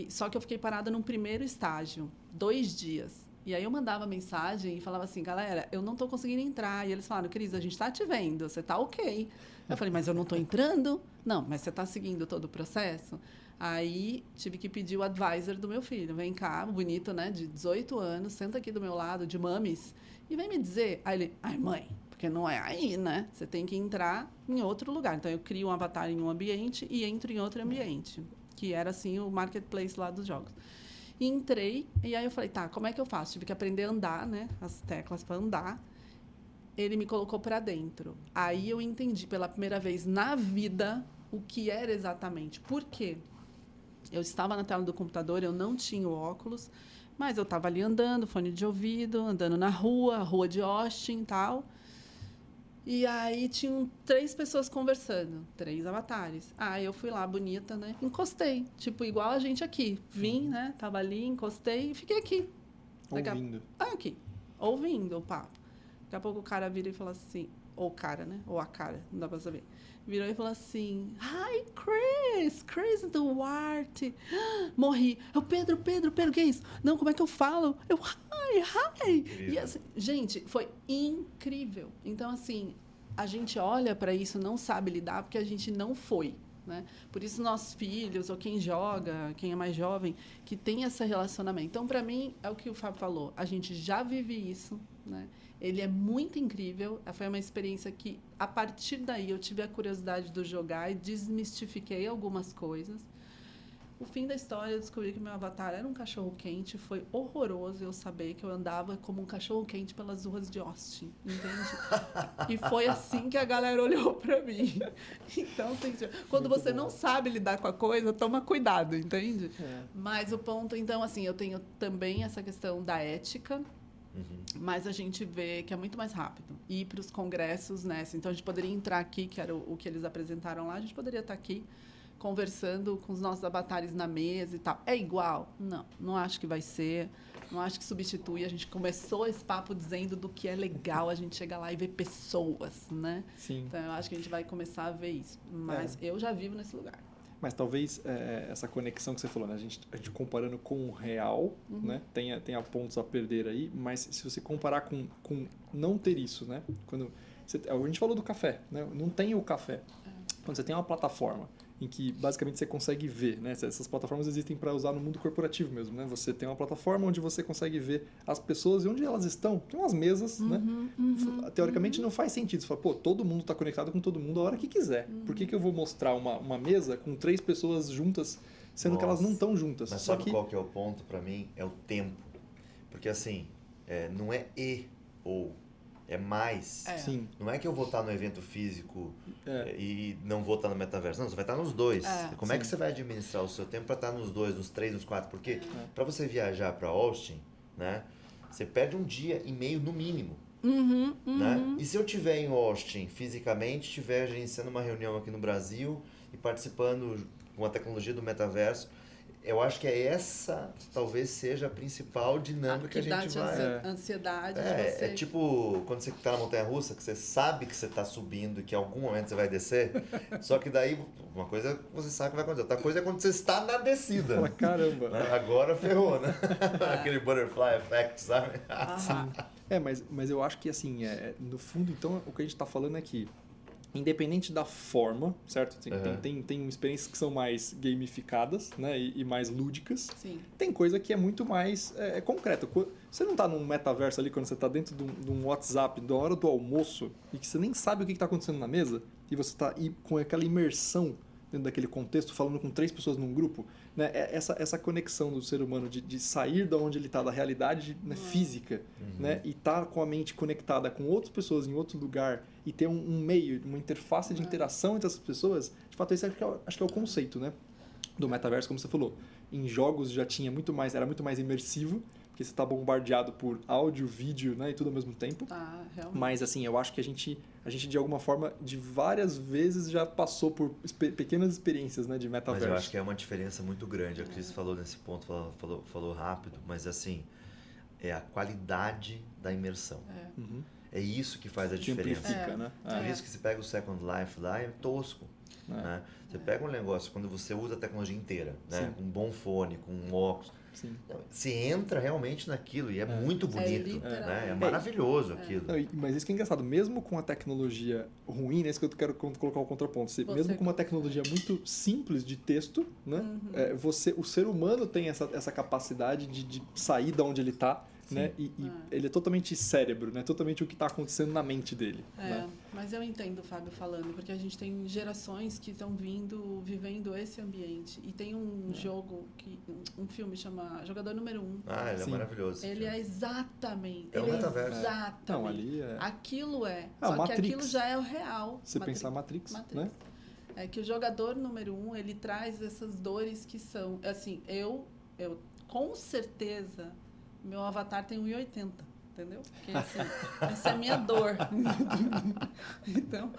Só que eu fiquei parada num primeiro estágio, 2 dias. E aí eu mandava mensagem e falava assim, galera, eu não estou conseguindo entrar. E eles falaram, Cris, a gente está te vendo, você está ok. Eu falei, mas eu não estou entrando? Não, mas você está seguindo todo o processo? Aí tive que pedir o advisor do meu filho. Vem cá, bonito, né? De 18 anos, senta aqui do meu lado, de mames, e vem me dizer. Aí ele, ai mãe, porque não é aí, né? Você tem que entrar em outro lugar. Então eu crio um avatar em um ambiente e entro em outro ambiente, que era assim o marketplace lá dos jogos. E entrei, e aí eu falei, tá, como é que eu faço? Tive que aprender a andar, né? As teclas para andar. Ele me colocou para dentro. Aí eu entendi pela primeira vez na vida o que era exatamente. Por quê? Eu estava na tela do computador, eu não tinha o óculos, mas eu estava ali andando, fone de ouvido, andando na rua de Austin e tal. E aí tinham 3 pessoas conversando, 3 avatares. Aí eu fui lá, bonita, né? Encostei, tipo, igual a gente aqui. Vim, né? Tava ali, encostei e fiquei aqui. Ouvindo. Aqui, ouvindo o papo. Daqui a pouco o cara vira e fala assim, ou o cara, né? Ou a cara, não dá pra saber. Virou e falou assim, hi, Chris Duarte. Morri. Eu, Pedro, o que é isso? Não, como é que eu falo? Eu, hi. E assim, gente, foi incrível. Então, assim, a gente olha para isso, não sabe lidar, porque a gente não foi, né? Por isso, nossos filhos, ou quem joga, quem é mais jovem, que tem esse relacionamento. Então, para mim, é o que o Fábio falou, a gente já vive isso, né? Ele é muito incrível. Foi uma experiência que, a partir daí, eu tive a curiosidade de jogar e desmistifiquei algumas coisas. O fim da história, eu descobri que meu avatar era um cachorro-quente. Foi horroroso eu saber que eu andava como um cachorro-quente pelas ruas de Austin, entende? E foi assim que a galera olhou para mim. Então, quando você não sabe lidar com a coisa, toma cuidado, entende? Mas o ponto, então, assim, eu tenho também essa questão da ética, mas a gente vê que é muito mais rápido. Ir para os congressos nessa. Então, a gente poderia entrar aqui, que era o que eles apresentaram lá, a gente poderia estar aqui conversando com os nossos avatares na mesa e tal. É igual? Não acho que vai ser. Não acho que substitui. A gente começou esse papo dizendo do que é legal a gente chegar lá e ver pessoas, né? Sim. Então, eu acho que a gente vai começar a ver isso. Mas eu já vivo nesse lugar. Mas talvez essa conexão que você falou, né? A gente comparando com o real, né? Tenha pontos a perder aí, mas se você comparar com não ter isso, né? Quando a gente falou do café, né? Não tem o café. Quando você tem uma plataforma em que basicamente você consegue ver, né? Essas plataformas existem para usar no mundo corporativo mesmo, né? Você tem uma plataforma onde você consegue ver as pessoas e onde elas estão. Tem umas mesas, né? Teoricamente não faz sentido. Você fala, pô, todo mundo está conectado com todo mundo a hora que quiser. Por que eu vou mostrar uma mesa com 3 pessoas juntas, sendo que elas não estão juntas? Mas sabe qual que é o ponto para mim? É o tempo. Porque assim, não é ou. É mais. Sim. Não é que eu vou estar no evento físico e não vou estar no metaverso. Não, você vai estar nos dois. Como é que você vai administrar o seu tempo para estar nos 2, nos 3, nos 4? Porque para você viajar para Austin, né, você perde 1 dia e meio no mínimo. Né? E se eu estiver em Austin fisicamente, estiver gerenciando uma reunião aqui no Brasil e participando com a tecnologia do metaverso, eu acho que essa talvez seja a principal dinâmica que a gente dá vai... ansiedade de você... É tipo quando você tá na montanha-russa, que você sabe que você tá subindo e que em algum momento você vai descer, só que daí uma coisa você sabe que vai acontecer, outra coisa é quando você está na descida. Fala, caramba. Né? Agora ferrou, né? Aquele butterfly effect, sabe? Mas eu acho que, assim, no fundo, então, o que a gente está falando é que, independente da forma, certo? Tem experiências que são mais gamificadas, né? E mais lúdicas. Sim. Tem coisa que é muito mais concreta. Você não está num metaverso ali, quando você está dentro de um WhatsApp, da hora do almoço, e que você nem sabe o que está acontecendo na mesa, e você está com aquela imersão dentro daquele contexto, falando com 3 pessoas num grupo, né? Essa conexão do ser humano de sair da onde ele está, da realidade, né, física, né? E estar com a mente conectada com outras pessoas em outro lugar e ter um meio, uma interface de interação entre essas pessoas, de fato, esse acho que é o conceito, né, do metaverso, como você falou. Em jogos já tinha era muito mais imersivo, porque você está bombardeado por áudio, vídeo, né, e tudo ao mesmo tempo. Realmente. Mas, assim, eu acho que a gente, de alguma forma, de várias vezes já passou por pequenas experiências, né, de metaverso. Mas eu acho que é uma diferença muito grande. A Cris falou nesse ponto, falou rápido, mas, assim, é a qualidade da imersão. É isso que faz a diferença. Amplifica, né? Por isso que você pega o Second Life lá, é tosco. Né? Você pega um negócio, quando você usa a tecnologia inteira, né? Com um bom fone, com um óculos, Sim. você entra realmente naquilo e é muito bonito, né? É maravilhoso aquilo. Mas isso que é engraçado, mesmo com a tecnologia ruim, é isso que eu quero colocar o contraponto. Mesmo com uma tecnologia muito simples de texto, né? O ser humano tem essa capacidade de sair de onde ele está, né? E ele é totalmente cérebro, né? Totalmente o que está acontecendo na mente dele. Né? Mas eu entendo o Fábio falando, porque a gente tem gerações que estão vivendo esse ambiente. E tem um um filme chama Jogador Número 1. Ele é maravilhoso. Ele é exatamente. É o metaverso. Exatamente. Não, ali Aquilo só Matrix. que aquilo já é o real. Você pensar Matrix, né? É que o Jogador Número 1, ele traz essas dores que são... Assim, eu com certeza... Meu avatar tem 1,80, entendeu? Porque, assim, essa é a minha dor. Então,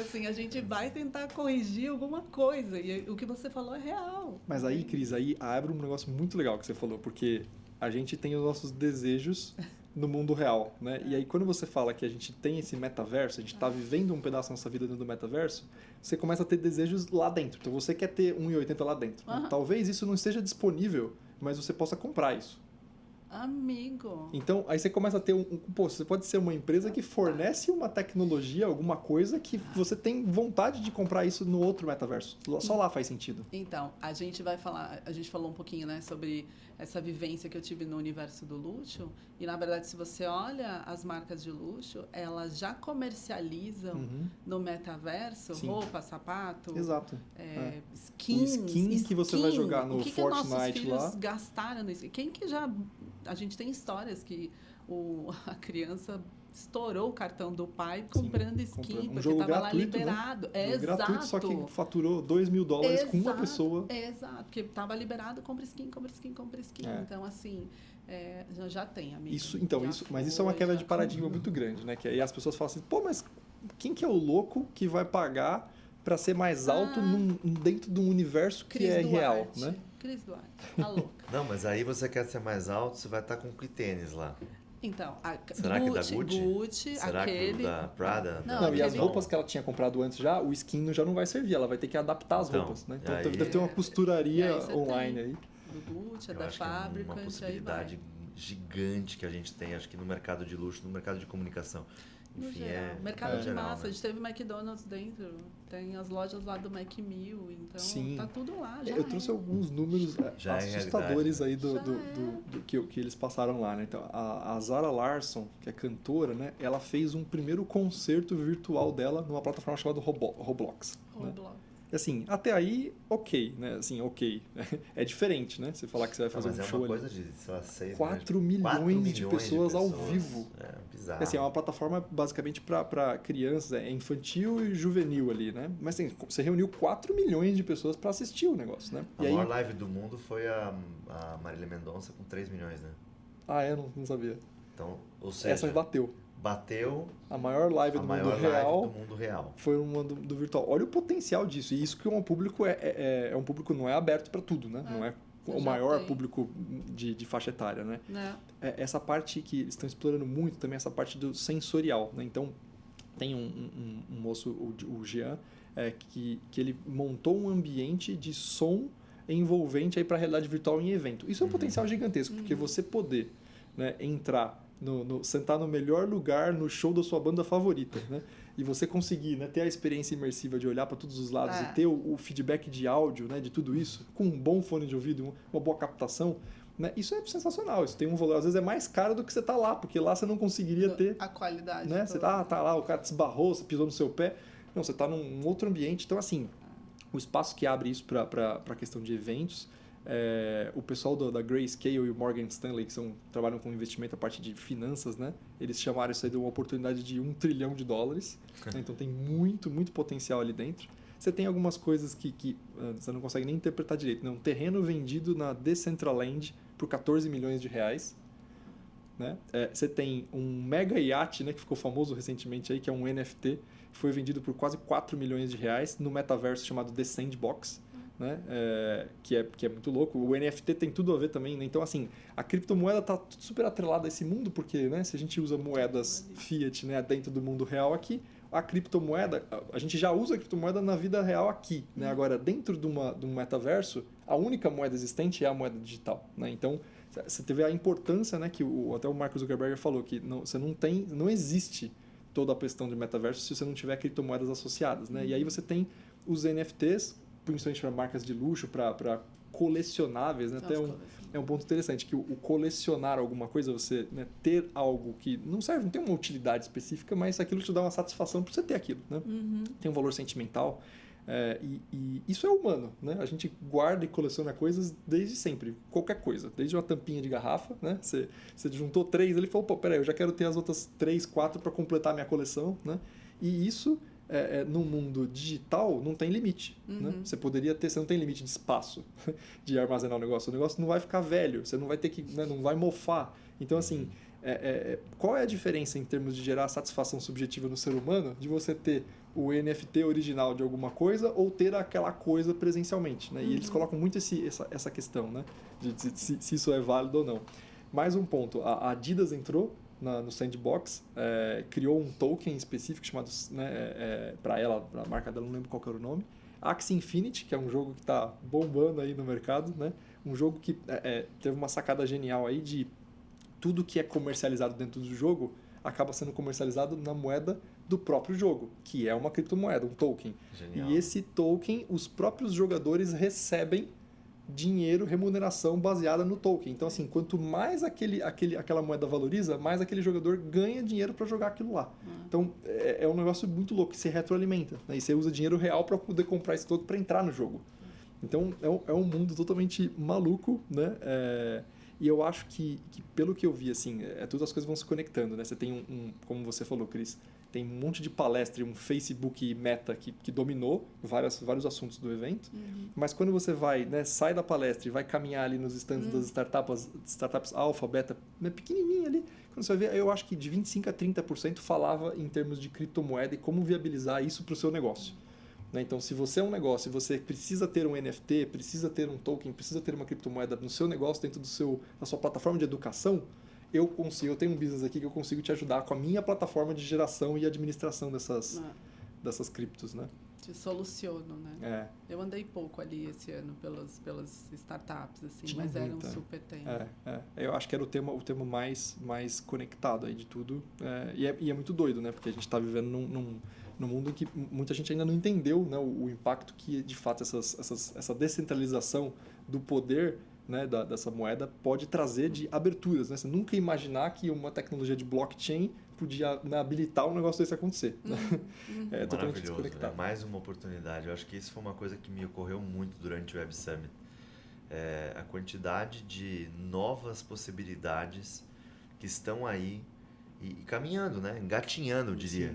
assim, a gente vai tentar corrigir alguma coisa. E o que você falou é real. Mas aí, Cris, abre um negócio muito legal que você falou, porque a gente tem os nossos desejos no mundo real, né? E aí, quando você fala que a gente tem esse metaverso, a gente está vivendo um pedaço da nossa vida dentro do metaverso, você começa a ter desejos lá dentro. Então, você quer ter 1,80 lá dentro. Né? Talvez isso não esteja disponível, mas você possa comprar isso. Amigo. Então, aí você começa a ter você pode ser uma empresa que fornece uma tecnologia, alguma coisa que você tem vontade de comprar isso no outro metaverso. Só lá faz sentido. Então, a gente falou um pouquinho, né, sobre essa vivência que eu tive no universo do luxo. E, na verdade, se você olha as marcas de luxo, elas já comercializam no metaverso roupa, sapato, exato. skins. O skin que você vai jogar no Fortnite lá. O que nossos filhos gastaram nisso? Quem que já... A gente tem histórias que a criança estourou o cartão do pai comprando skin, porque estava lá liberado. Né? Gratuito, só que faturou $2.000 com uma pessoa. Exato, porque estava liberado, compra skin. Então, assim, já tem, amigo. Mas isso é uma quebra de paradigma muito grande, né? Que aí as pessoas falam assim, mas quem que é o louco que vai pagar para ser mais alto dentro de um universo que é real, né? Cris Duarte, tá louca. Não, mas aí você quer ser mais alto, você vai estar com que tênis lá? Então, será que da Gucci? Será aquele... que da Prada? Não, e as roupas que ela tinha comprado antes o skin já não vai servir, ela vai ter que adaptar as roupas, né? Então deve ter uma costuraria online aí. Do Gucci, da fábrica, uma possibilidade gigante que a gente tem, acho que no mercado de luxo, no mercado de comunicação. Enfim, mercado de geral, massa, né? a gente teve McDonald's dentro, tem as lojas lá do Mac1000, então tá tudo lá. Eu trouxe alguns números assustadores aí do que eles passaram lá, né? Então, a Zara Larsson, que é cantora, né? Ela fez um primeiro concerto virtual dela numa plataforma chamada Roblox. Né? Assim, até aí, ok, né? Assim, ok. É diferente, né? Você falar que você vai fazer um show ali. Mas é uma coisa de, sei lá, 4 milhões de pessoas ao vivo. É bizarro. Assim, é uma plataforma basicamente para crianças, é infantil e juvenil ali, né? Mas assim, você reuniu 4 milhões de pessoas para assistir o negócio, né? A maior live do mundo foi a Marília Mendonça com 3 milhões, né? Não sabia. Então, ou seja... Essa bateu a maior live do mundo real. Foi uma do virtual. Olha o potencial disso. E isso que é um público não é aberto para tudo, né? Não é Você o já maior tem. público de faixa etária, né? Né? Essa parte que eles estão explorando muito também, essa parte do sensorial, né? Então, tem um moço, o Jean, que ele montou um ambiente de som envolvente aí para a realidade virtual em evento. Isso é um potencial gigantesco, porque você poder, né, entrar, sentar no melhor lugar no show da sua banda favorita, né? E você conseguir, né, ter a experiência imersiva de olhar para todos os lados e ter o feedback de áudio, né, de tudo isso, com um bom fone de ouvido, uma boa captação, né, isso é sensacional. Isso tem um valor, às vezes é mais caro do que você tá lá, porque lá você não conseguiria ter a qualidade. né? Você tá lá, o cara te esbarrou, você pisou no seu pé. Não, você tá num outro ambiente. Então, assim, o espaço que abre isso para a questão de eventos, o pessoal da Grayscale e o Morgan Stanley, que trabalham com investimento, a parte de finanças, né? Eles chamaram isso aí de uma oportunidade de $1 trilhão. Né? Então, tem muito, muito potencial ali dentro. Você tem algumas coisas que você não consegue nem interpretar direito. Né? Um terreno vendido na Decentraland por R$14 milhões. Né? Você tem um mega iate, né, que ficou famoso recentemente, aí, que é um NFT, que foi vendido por quase R$4 milhões no metaverso chamado The Sandbox, né? Que é muito louco. O NFT tem tudo a ver também. Né? Então, assim, a criptomoeda está super atrelada a esse mundo, porque, né, se a gente usa moedas fiat, né, dentro do mundo real aqui, a criptomoeda, a gente já usa a criptomoeda na vida real aqui. Né? Agora, dentro de um metaverso, a única moeda existente é a moeda digital. Né? Então, você teve a importância, né, que até o Mark Zuckerberg falou, que não existe toda a questão de metaverso se você não tiver criptomoedas associadas. Né? E aí você tem os NFTs, principalmente para marcas de luxo, para colecionáveis. Né? Até é um ponto interessante, que o colecionar alguma coisa, você, né, ter algo que não serve, não tem uma utilidade específica, mas aquilo te dá uma satisfação por você ter aquilo. Né? Tem um valor sentimental. E isso é humano, né? A gente guarda e coleciona coisas desde sempre, qualquer coisa, desde uma tampinha de garrafa, né? Você juntou 3, ele falou, pô, peraí, eu já quero ter as outras 3, 4 para completar a minha coleção, né? E isso, no mundo digital, não tem limite, né? Você não tem limite de espaço de armazenar o negócio não vai ficar velho, você não vai ter que, né, não vai mofar. Então, assim, qual é a diferença em termos de gerar satisfação subjetiva no ser humano de você ter o NFT original de alguma coisa ou ter aquela coisa presencialmente, né? E eles colocam muito essa questão, né? De se isso é válido ou não. Mais um ponto, a Adidas entrou no Sandbox, criou um token específico chamado, né, para ela, a marca dela, não lembro qual que era o nome, Axie Infinity, que é um jogo que está bombando aí no mercado, né? Um jogo que teve uma sacada genial aí de tudo que é comercializado dentro do jogo acaba sendo comercializado na moeda do próprio jogo, que é uma criptomoeda, um token. Genial. E esse token, os próprios jogadores recebem dinheiro, remuneração baseada no token. Então, assim, quanto mais aquela moeda valoriza, mais aquele jogador ganha dinheiro para jogar aquilo lá. Então, é um negócio muito louco, que se retroalimenta. Né? E você usa dinheiro real para poder comprar esse token para entrar no jogo. Então, é um mundo totalmente maluco, né? E eu acho que, pelo que eu vi, assim, todas as coisas vão se conectando, né? Você tem como você falou, Cris, tem um monte de palestra, um Facebook Meta que dominou vários assuntos do evento, mas quando você vai, né, sai da palestra e vai caminhar ali nos stands das startups alfa, beta, né, pequenininha ali, quando você vai ver, eu acho que de 25% a 30% falava em termos de criptomoeda e como viabilizar isso para o seu negócio. Né? Então, se você é um negócio e você precisa ter um NFT, precisa ter um token, precisa ter uma criptomoeda no seu negócio, dentro da sua plataforma de educação, eu tenho um business aqui que eu consigo te ajudar com a minha plataforma de geração e administração dessas criptos, né? Te soluciono, né? Eu andei pouco ali esse ano pelas startups, assim, mas era um super tema. Eu acho que era o tema mais conectado aí de tudo. E é muito doido, né? Porque a gente está vivendo num mundo em que muita gente ainda não entendeu, né, o impacto que, de fato, essa descentralização do poder, né, dessa moeda pode trazer de aberturas. Né? Você nunca imaginar que uma tecnologia de blockchain podia, né, habilitar um negócio desse acontecer. Né? É totalmente desconectado. Mais uma oportunidade. Eu acho que isso foi uma coisa que me ocorreu muito durante o Web Summit. A quantidade de novas possibilidades que estão aí e caminhando, né? Engatinhando, eu diria.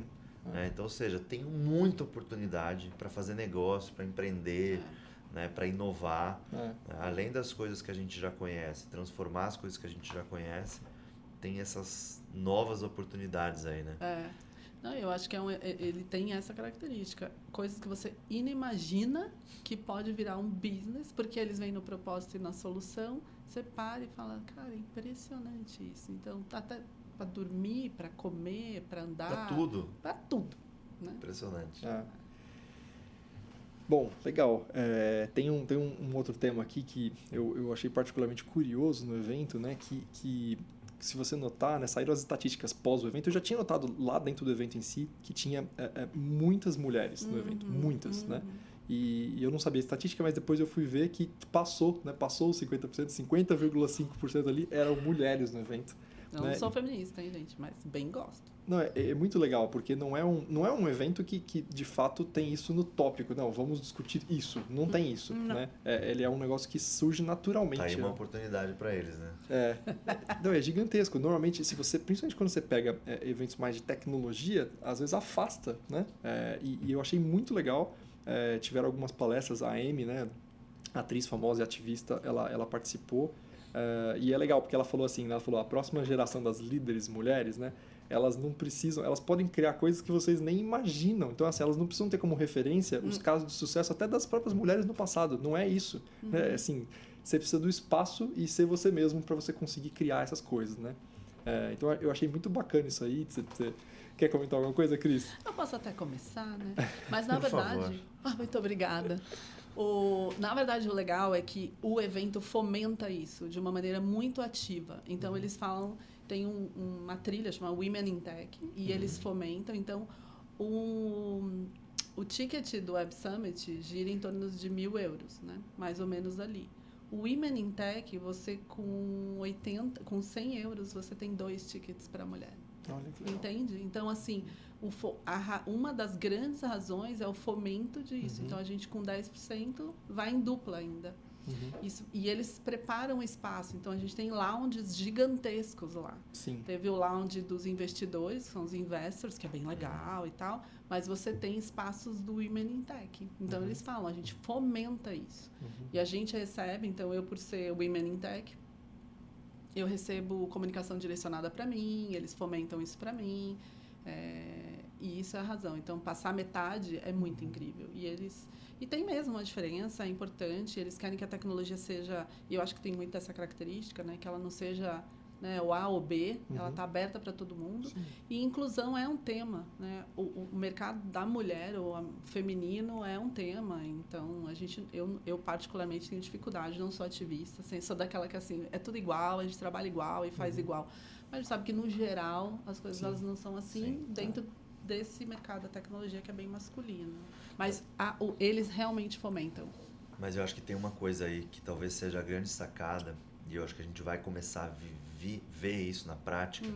Então, ou seja, tem muita oportunidade para fazer negócio, para empreender, né, para inovar, além das coisas que a gente já conhece, transformar as coisas que a gente já conhece, tem essas novas oportunidades aí, né? Não, eu acho que ele tem essa característica. Coisas que você inimagina que pode virar um business, porque eles vêm no propósito e na solução. Você para e fala, cara, é impressionante isso. Então, tá até para dormir, para comer, para andar. Para tudo. Para tudo. Né? Impressionante. Bom, legal. Tem um outro tema aqui que eu achei particularmente curioso no evento, né? Que se você notar, né, saíram as estatísticas pós o evento. Eu já tinha notado lá dentro do evento em si que tinha muitas mulheres no evento, muitas, né? E eu não sabia a estatística, mas depois eu fui ver que passou, né? Passou os 50%, 50,5% ali eram mulheres no evento. Não né? sou feminista, hein, gente? Mas bem gosto. Não, é muito legal, porque não é um evento que de fato tem isso no tópico. Não, vamos discutir isso. Não tem isso, né? Ele é um negócio que surge naturalmente. Tá aí uma oportunidade para eles, né? Não, é gigantesco. Normalmente, principalmente quando você pega eventos mais de tecnologia, às vezes afasta, né? E eu achei muito legal. Tiveram algumas palestras, a Amy, né? Atriz famosa e ativista, ela participou. E é legal, porque ela falou assim, ela falou, a próxima geração das líderes mulheres, né? Elas não precisam, elas podem criar coisas que vocês nem imaginam. Então, assim, elas não precisam ter como referência os casos de sucesso até das próprias mulheres no passado. Não é isso. Né? Assim, você precisa do espaço e ser você mesmo para você conseguir criar essas coisas, né? Então, eu achei muito bacana isso aí. Você quer comentar alguma coisa, Cris? Eu posso até começar, né? Mas, na Por verdade... muito obrigada. Na verdade, o legal é que o evento fomenta isso de uma maneira muito ativa. Então, eles falam... Tem uma trilha chamada Women in Tech e eles fomentam. Então, o ticket do Web Summit gira em torno de €1.000, né? Mais ou menos ali. O Women in Tech, você com €100, você tem 2 tickets para mulher. Olha que legal. Entende? Então, assim, uma das grandes razões é o fomento disso. Então, a gente com 10% vai em dupla ainda. Isso, e eles preparam o espaço. Então, a gente tem lounges gigantescos lá. Sim. Teve o lounge dos investidores, que são os investors, que é bem legal e tal. Mas você tem espaços do Women in Tech. Então, eles falam, a gente fomenta isso. E a gente recebe, então, eu por ser Women in Tech, eu recebo comunicação direcionada para mim, eles fomentam isso para mim. E isso é a razão. Então, passar metade é muito incrível. E tem mesmo uma diferença, é importante. Eles querem que a tecnologia seja... E eu acho que tem muito essa característica, né? Que ela não seja, né, o A ou B. Ela está aberta para todo mundo. Sim. E inclusão é um tema, né? O mercado da mulher, ou feminino, é um tema. Então, eu particularmente tenho dificuldade. Não sou ativista. Assim, sou daquela que, assim, é tudo igual. A gente trabalha igual e faz igual. Mas a gente sabe que, no geral, as coisas elas não são assim dentro desse mercado da tecnologia que é bem masculino. Mas eles realmente fomentam. Mas eu acho que tem uma coisa aí que talvez seja a grande sacada, e eu acho que a gente vai começar a ver isso na prática.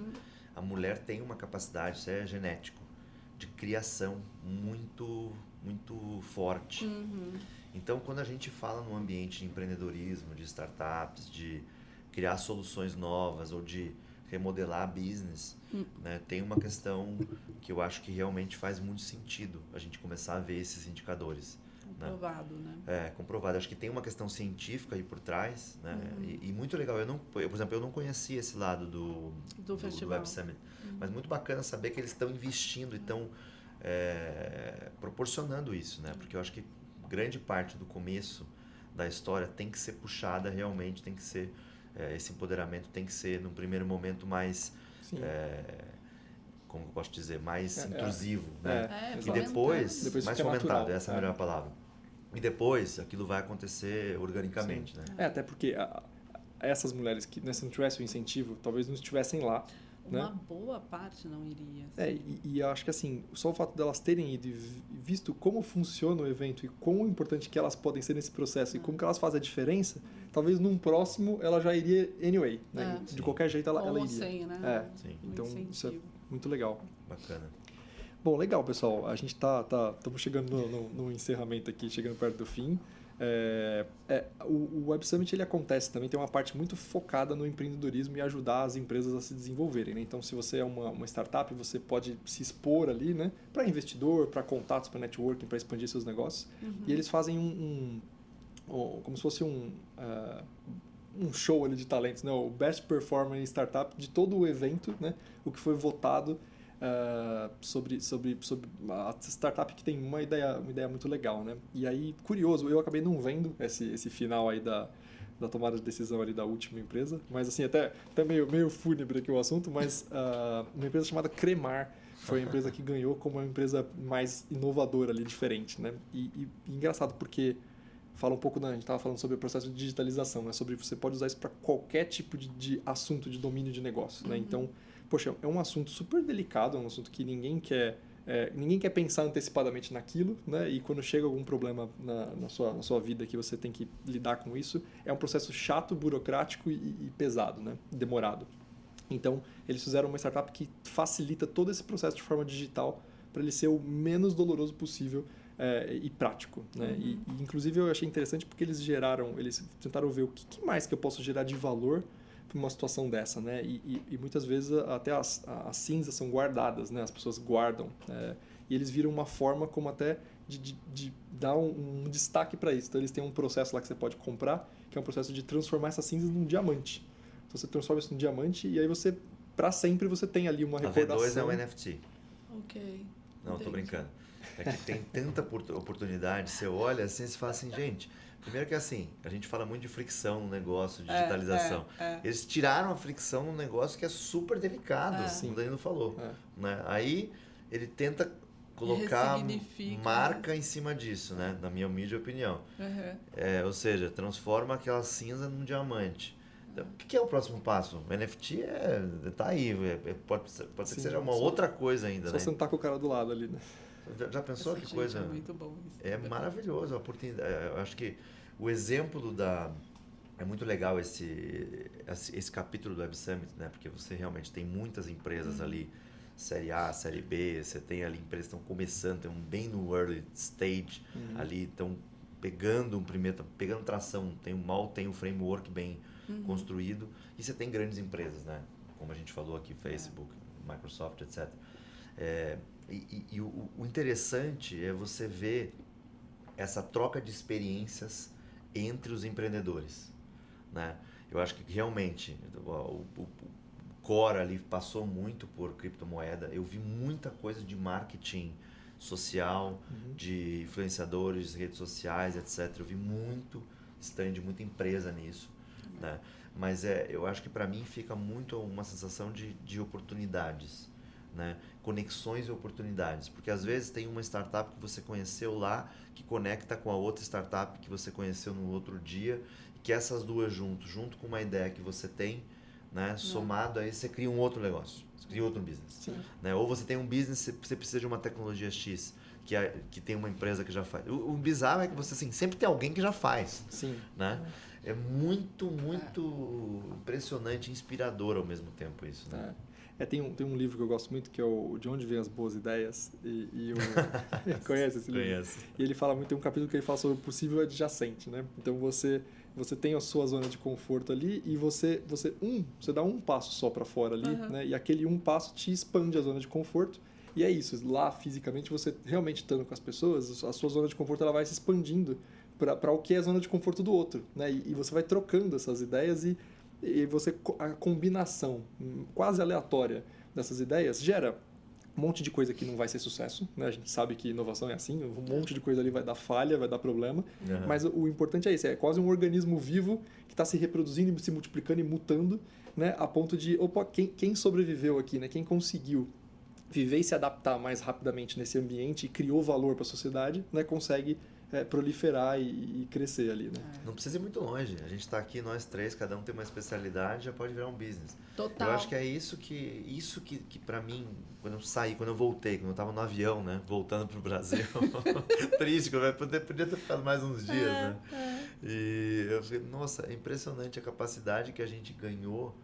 A mulher tem uma capacidade, isso é genético, de criação muito, muito forte. Então, quando a gente fala no ambiente de empreendedorismo, de startups, de criar soluções novas ou de remodelar business, né? Tem uma questão que eu acho que realmente faz muito sentido a gente começar a ver esses indicadores. Comprovado, né? Comprovado. Acho que tem uma questão científica aí por trás, né? E muito legal. Por exemplo, eu não conhecia esse lado do Web Summit, mas muito bacana saber que eles estão investindo e estão proporcionando isso, né? Porque eu acho que grande parte do começo da história tem que ser puxada realmente, tem que ser esse empoderamento tem que ser, num primeiro momento, mais, como eu posso dizer, mais intrusivo, né? E depois mais fomentado, natural, essa é a melhor palavra. E depois, aquilo vai acontecer organicamente, né? Até porque essas mulheres que, né, se não tivesse o incentivo, talvez não estivessem lá. Uma boa parte não iria. E eu acho que assim, só o fato delas terem ido e visto como funciona o evento e quão importante que elas podem ser nesse processo e como que elas fazem a diferença, talvez num próximo ela já iria anyway, né? De qualquer jeito ela iria. Sem, né? Então isso é muito legal. Bacana. Bom, legal, pessoal. A gente estamos chegando no encerramento aqui, chegando perto do fim. O Web Summit ele acontece também, tem uma parte muito focada no empreendedorismo e ajudar as empresas a se desenvolverem, né? Então, se você é uma startup, você pode se expor ali, né? Para investidor, para contatos, para networking, para expandir seus negócios. E eles fazem como se fosse um show ali de talentos, né? O Best Performer Startup de todo o evento, né? O que foi votado sobre a startup que tem uma ideia muito legal, né? E aí, curioso, eu acabei não vendo esse final aí da tomada de decisão ali da última empresa, mas assim, até meio fúnebre aqui o assunto, mas uma empresa chamada Cremar foi a empresa que ganhou como uma empresa mais inovadora ali, diferente, né? E engraçado porque fala um pouco, a gente estava falando sobre o processo de digitalização, né? Sobre você pode usar isso para qualquer tipo de assunto de domínio de negócio, né? Então, poxa, é um assunto super delicado, é um assunto que ninguém quer pensar antecipadamente naquilo, né? E quando chega algum problema na sua vida que você tem que lidar com isso, é um processo chato, burocrático e pesado, né? Demorado. Então, eles fizeram uma startup que facilita todo esse processo de forma digital para ele ser o menos doloroso possível e prático, né? E inclusive eu achei interessante porque eles tentaram ver o que mais que eu posso gerar de valor para uma situação dessa, né? E muitas vezes até as cinzas são guardadas, né? As pessoas guardam. E eles viram uma forma como até de dar um destaque para isso. Então eles têm um processo lá que você pode comprar, que é um processo de transformar essas cinzas num diamante. Então você transforma isso num diamante e aí você, para sempre, você tem ali uma recordação. A V2 é um NFT. Ok. Não, tô brincando. É que tem tanta oportunidade, você olha assim e fala assim, gente, primeiro que assim, a gente fala muito de fricção no negócio, digitalização. Eles tiraram a fricção num negócio que é super delicado, como o Danilo falou. Né? Aí ele tenta colocar marca em cima disso, né? Na minha humilde opinião. Ou seja, transforma aquela cinza num diamante. Então, o que é o próximo passo? O NFT tá aí, pode ser que seja uma outra coisa ainda, só né? sentar com o cara do lado ali, né? Já pensou que coisa? É muito bom isso. É maravilhoso a oportunidade. Eu acho que o exemplo é muito legal esse capítulo do Web Summit, né? Porque você realmente tem muitas empresas ali, série A, série B, você tem ali empresas que estão começando, estão bem no early stage ali, estão pegando pegando tração, tem o framework bem construído, e você tem grandes empresas, né? Como a gente falou aqui, Facebook, Microsoft, etc. O interessante é você ver essa troca de experiências entre os empreendedores, né? Eu acho que realmente o core ali passou muito por criptomoeda. Eu vi muita coisa de marketing social, de influenciadores, redes sociais, etc. Eu vi muito stand, muita empresa nisso, né? Mas eu acho que para mim fica muito uma sensação de oportunidades, né? Conexões e oportunidades, porque às vezes tem uma startup que você conheceu lá que conecta com a outra startup que você conheceu no outro dia, que essas duas junto com uma ideia que você tem, né? Somado aí você cria um outro negócio, você cria outro business, né? Ou você tem um business, você precisa de uma tecnologia X que tem uma empresa que já faz. O bizarro é que você assim, sempre tem alguém que já faz, né? É muito impressionante, inspirador ao mesmo tempo isso, né? Tem um livro que eu gosto muito, que é o De Onde Vêm as Boas Ideias. Conhece esse livro? Conheço. E ele fala muito, tem um capítulo que ele fala sobre o possível adjacente, né? Então você tem a sua zona de conforto ali e você dá um passo só para fora ali, né? E aquele um passo te expande a zona de conforto. E é isso, lá fisicamente você realmente estando com as pessoas, a sua zona de conforto ela vai se expandindo para o que é a zona de conforto do outro, né? E você vai trocando essas ideias e a combinação quase aleatória dessas ideias gera um monte de coisa que não vai ser sucesso, né? A gente sabe que inovação é assim, um monte de coisa ali vai dar falha, vai dar problema, mas o importante é isso, é quase um organismo vivo que está se reproduzindo e se multiplicando e mutando, né? A ponto de, quem sobreviveu aqui, né? Quem conseguiu viver e se adaptar mais rapidamente nesse ambiente e criou valor para a sociedade, né? Consegue proliferar e crescer ali, né? Não precisa ir muito longe. A gente está aqui, nós três, cada um tem uma especialidade, já pode virar um business. Total. Eu acho que é isso que para mim, quando eu voltei, quando eu estava no avião, né, voltando pro Brasil, triste, que eu podia ter ficado mais uns dias, né? E eu falei, nossa, é impressionante a capacidade que a gente ganhou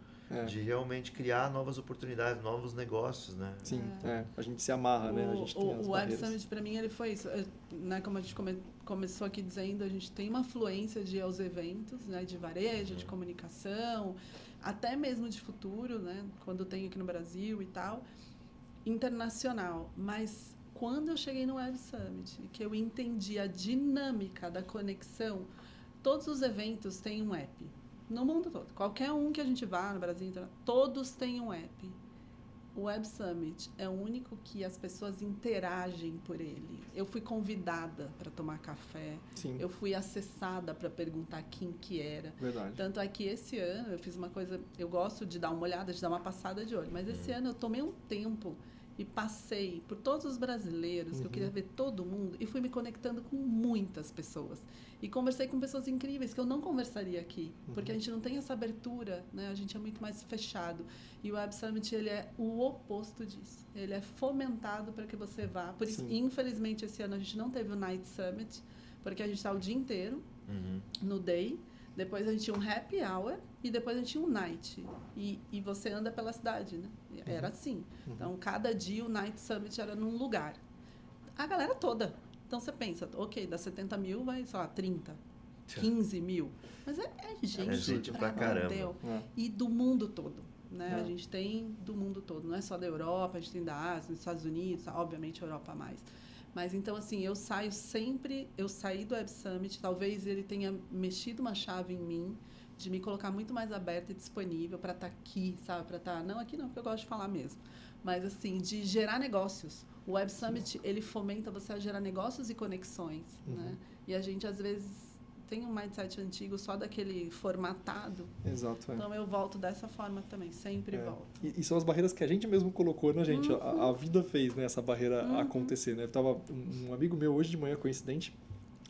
de realmente criar novas oportunidades, novos negócios, né? Sim, a gente se amarra, né? A gente tem as o Web barreiras. Summit, para mim, ele foi isso. Né, como a gente começou aqui dizendo, a gente tem uma fluência de ir aos eventos, né, de varejo, de comunicação, até mesmo de futuro, né, quando tem aqui no Brasil e tal, internacional. Mas quando eu cheguei no Web Summit, que eu entendi a dinâmica da conexão, todos os eventos têm um app. No mundo todo. Qualquer um que a gente vá no Brasil, todos têm um app. O Web Summit é o único que as pessoas interagem por ele. Eu fui convidada para tomar café. Sim. Eu fui acessada para perguntar quem que era. Verdade. Tanto é que esse ano eu fiz uma coisa... Eu gosto de dar uma olhada, de dar uma passada de olho. Mas esse ano eu tomei um tempo e passei por todos os brasileiros, que eu queria ver todo mundo, e fui me conectando com muitas pessoas. E conversei com pessoas incríveis que eu não conversaria aqui, porque a gente não tem essa abertura, né? A gente é muito mais fechado. E o Web Summit, ele é o oposto disso. Ele é fomentado para que você vá. Por isso, infelizmente, esse ano a gente não teve o Night Summit, porque a gente está o dia inteiro no day. Depois a gente tinha um happy hour e depois a gente tinha um night. E você anda pela cidade, né? Era assim. Então, cada dia o Night Summit era num lugar. A galera toda. Então, você pensa, ok, das 70 mil vai, sei lá, 30, 15 mil. Mas é gente. É gente pra caramba. E do mundo todo. Né? A gente tem do mundo todo. Não é só da Europa, a gente tem da Ásia, dos Estados Unidos, obviamente a Europa mais. Mas, então, assim, eu saí do Web Summit, talvez ele tenha mexido uma chave em mim, de me colocar muito mais aberta e disponível para estar aqui, sabe? Para estar, não aqui não, porque eu gosto de falar mesmo, mas, assim, de gerar negócios. O Web Summit, ele fomenta você a gerar negócios e conexões, né? E a gente, às vezes, tem um mindset antigo só daquele formatado. Exato. Então, eu volto dessa forma também, sempre volto. E são as barreiras que a gente mesmo colocou na gente. A vida fez, né, essa barreira acontecer, né? Tava um amigo meu hoje de manhã, coincidente,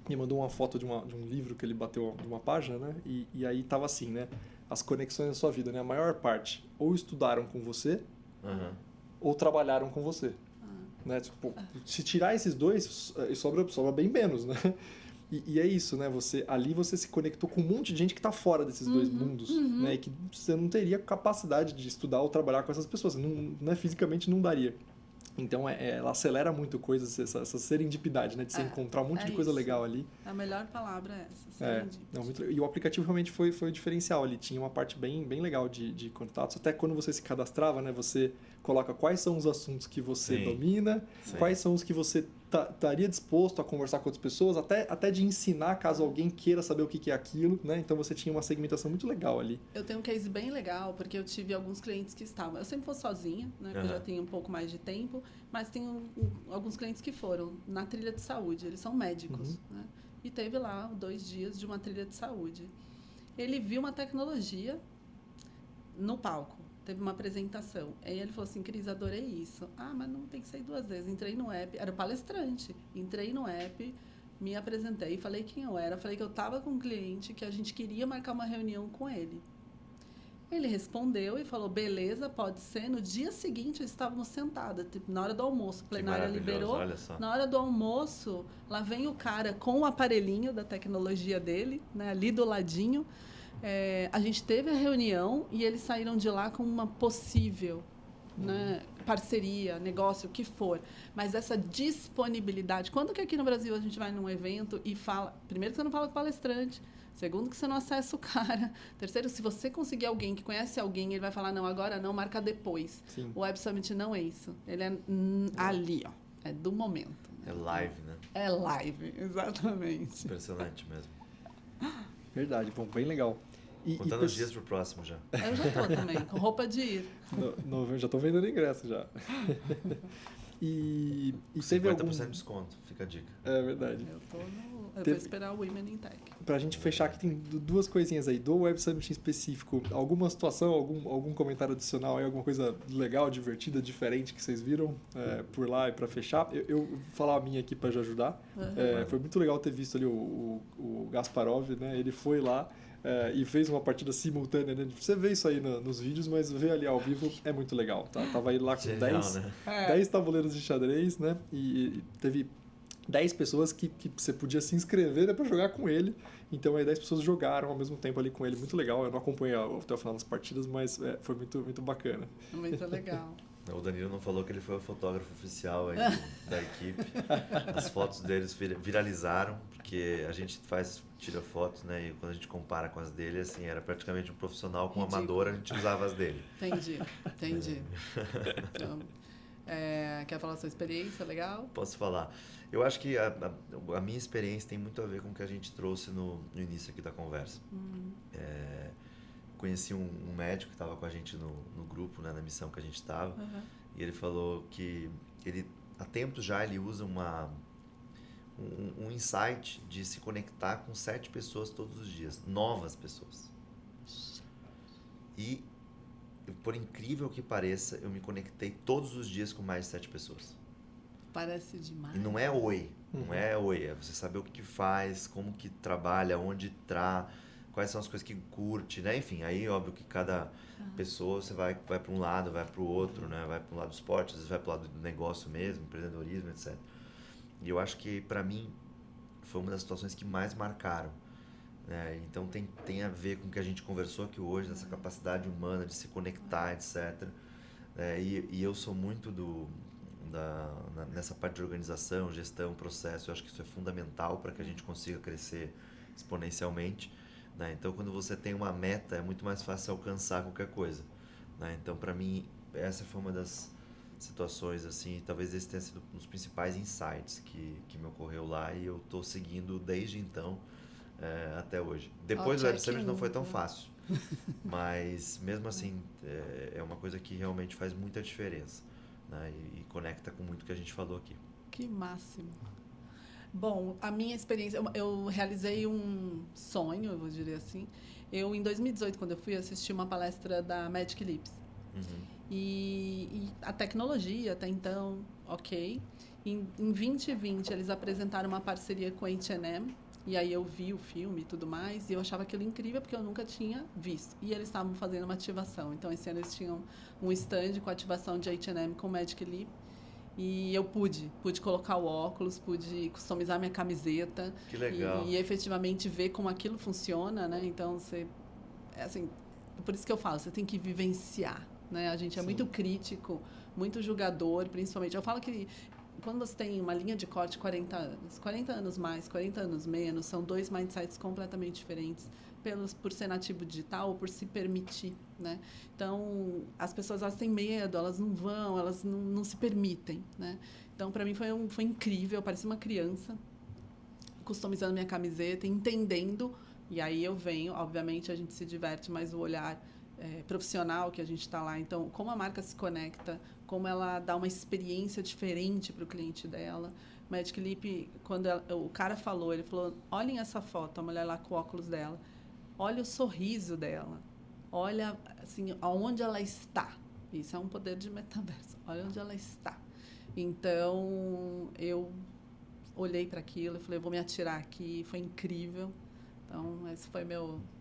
me mandou uma foto de um livro que ele bateu de uma página, né? E aí tava assim, né? As conexões da sua vida, né? A maior parte ou estudaram com você ou trabalharam com você. Né? Tipo, se tirar esses dois, sobra bem menos, né? E é isso, né? Ali você se conectou com um monte de gente que está fora desses dois mundos, né? E que você não teria capacidade de estudar ou trabalhar com essas pessoas. Né? Fisicamente não daria. Então, ela acelera muito coisas, essa serendipidade, né? De você encontrar um monte de coisa legal ali. A melhor palavra é essa, serendipidade. E o aplicativo realmente foi o diferencial. Ele tinha uma parte bem legal de contatos. Até quando você se cadastrava, né? Você coloca quais são os assuntos que você domina, quais são os que você estaria disposto a conversar com outras pessoas, até de ensinar caso alguém queira saber o que é aquilo, né? Então você tinha uma segmentação muito legal ali. Eu tenho um case bem legal, porque eu tive alguns clientes que estavam... Eu sempre fui sozinha, né? Porque eu já tenho um pouco mais de tempo, mas tenho alguns clientes que foram na trilha de saúde. Eles são médicos, né? E teve lá 2 dias de uma trilha de saúde. Ele viu uma tecnologia no palco. Teve uma apresentação. Aí ele falou assim, Cris, adorei isso. Ah, mas não tem que sair 2 vezes. Entrei no app, era palestrante. Entrei no app, me apresentei, falei quem eu era. Falei que eu estava com um cliente, que a gente queria marcar uma reunião com ele. Ele respondeu e falou, beleza, pode ser. No dia seguinte, estávamos sentadas, tipo, na hora do almoço. A plenária liberou. Olha só. Na hora do almoço, lá vem o cara com o aparelhinho da tecnologia dele, né, ali do ladinho. A gente teve a reunião e eles saíram de lá com uma possível né, parceria, negócio, o que for. Mas essa disponibilidade... Quando que aqui no Brasil a gente vai num evento e fala... Primeiro que você não fala com o palestrante. Segundo que você não acessa o cara. Terceiro, se você conseguir alguém que conhece alguém, ele vai falar, não, agora não, marca depois. Sim. O Web Summit não é isso. Ele é ali, ó. É do momento. É live, né? É live, exatamente. Impressionante mesmo. Verdade, bom, bem legal. Contando os dias pro próximo já. Eu já tô também, com roupa de ir. Já tô vendendo ingresso já. E 50% de desconto, fica a dica. É verdade. Eu vou esperar o Women in Tech. Pra gente fechar aqui, tem 2 coisinhas aí. Do Web Summit em específico, alguma situação, algum comentário adicional aí, alguma coisa legal, divertida, diferente que vocês viram por lá e pra fechar? Eu vou falar a minha aqui pra já ajudar. Foi muito legal ter visto ali o Gasparov, né? Ele foi lá e fez uma partida simultânea, né? Você vê isso aí nos vídeos, mas ver ali ao vivo é muito legal, tá? Tava aí lá com Genial, 10 tabuleiros de xadrez, né? E teve 10 pessoas que você podia se inscrever, né, para jogar com ele. Então, aí 10 pessoas jogaram ao mesmo tempo ali com ele. Muito legal. Eu não acompanhei até o final das partidas, mas foi muito, muito bacana. Muito legal. O Danilo não falou que ele foi o fotógrafo oficial aí da equipe. As fotos deles viralizaram, porque a gente tira fotos, né? E quando a gente compara com as dele, assim, era praticamente um profissional com um amador, a gente usava as dele. Entendi. Então, quer falar a sua experiência? Legal? Posso falar. Eu acho que a minha experiência tem muito a ver com o que a gente trouxe no início aqui da conversa. conheci um médico que estava com a gente no grupo, né, na missão que a gente estava, e ele falou que ele, há tempos já, ele usa um insight de se conectar com 7 pessoas todos os dias, novas pessoas. E, por incrível que pareça, eu me conectei todos os dias com mais de 7 pessoas. Parece demais. E não é oi, não é oi, é você saber o que faz, como que trabalha, onde tá, quais são as coisas que curte, né? Enfim, aí óbvio que cada pessoa você vai para um lado, vai para o outro, né? Vai para o lado do esporte, às vezes vai para o lado do negócio mesmo, empreendedorismo, etc. E eu acho que para mim foi uma das situações que mais marcaram, né? Então tem a ver com o que a gente conversou aqui hoje, dessa capacidade humana de se conectar, etc. E eu sou muito nessa parte de organização, gestão, processo. Eu acho que isso é fundamental para que a gente consiga crescer exponencialmente, né? Então, quando você tem uma meta, é muito mais fácil alcançar qualquer coisa, né? Então, para mim, essa foi uma das situações, assim, talvez esse tenha sido um dos principais insights que me ocorreu lá, e eu estou seguindo desde então até hoje. Depois do Web Summit não foi tão fácil, mas mesmo assim é uma coisa que realmente faz muita diferença, né? E conecta com muito que a gente falou aqui. Que máximo. Bom, a minha experiência, eu realizei um sonho, eu vou dizer assim. Eu, em 2018, quando eu fui assistir uma palestra da Magic Leaps. E a tecnologia, até então, ok. Em 2020, eles apresentaram uma parceria com a H&M. E aí eu vi o filme e tudo mais, e eu achava aquilo incrível, porque eu nunca tinha visto. E eles estavam fazendo uma ativação. Então, esse ano eles tinham um stand com ativação de H&M com Magic Leap. E eu pude colocar o óculos, pude customizar minha camiseta. Que legal. E efetivamente ver como aquilo funciona, né? Então, assim, por isso que eu falo, você tem que vivenciar, né? A gente é muito crítico, muito julgador, principalmente. Eu falo que quando você tem uma linha de corte 40 anos mais, 40 anos menos, são 2 mindsets completamente diferentes, por ser nativo digital ou por se permitir, né? Então, as pessoas, elas têm medo, elas não vão, elas não se permitem, né? Então, para mim foi incrível, eu parecia uma criança customizando minha camiseta, entendendo, e aí eu venho, obviamente a gente se diverte, mas o olhar profissional que a gente está lá. Então, como a marca se conecta, como ela dá uma experiência diferente para o cliente dela. Magic Leap, quando o cara falou, ele falou, olhem essa foto, a mulher lá com o óculos dela, olha o sorriso dela, olha assim, aonde ela está. Isso é um poder de metaverso, olha onde ela está. Então, eu olhei para aquilo e falei, vou me atirar aqui, foi incrível. Então, esse foi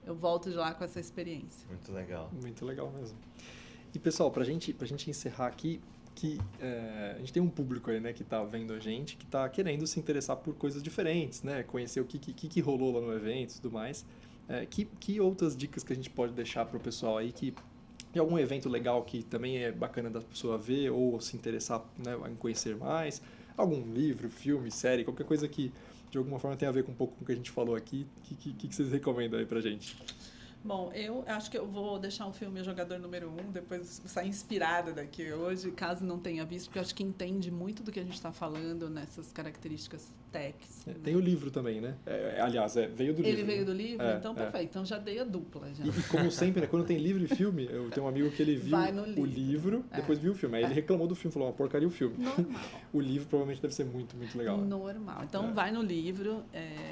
eu volto de lá com essa experiência. Muito legal. Muito legal mesmo. E, pessoal, pra gente encerrar aqui, a gente tem um público aí, né, que está vendo a gente, que está querendo se interessar por coisas diferentes, né, conhecer o que rolou lá no evento e tudo mais. Que outras dicas que a gente pode deixar para o pessoal aí, que tem algum evento legal que também é bacana da pessoa ver ou se interessar, né, em conhecer mais? Algum livro, filme, série, qualquer coisa que de alguma forma tem a ver com um pouco com o que a gente falou aqui. O que vocês recomendam aí pra gente? Bom, eu acho que eu vou deixar o filme Jogador Número 1, depois sair inspirada daqui hoje, caso não tenha visto, porque eu acho que entende muito do que a gente está falando nessas características techs. Né? Tem o livro também, né? Aliás, veio do livro. Ele veio do livro? Então, perfeito. Então, já dei a dupla. Já. E como sempre, né, quando tem livro e filme, eu tenho um amigo que ele viu o livro, depois viu o filme. Aí ele reclamou do filme, falou, uma porcaria o filme. Normal. O livro provavelmente deve ser muito, muito legal. Normal. Então, vai no livro.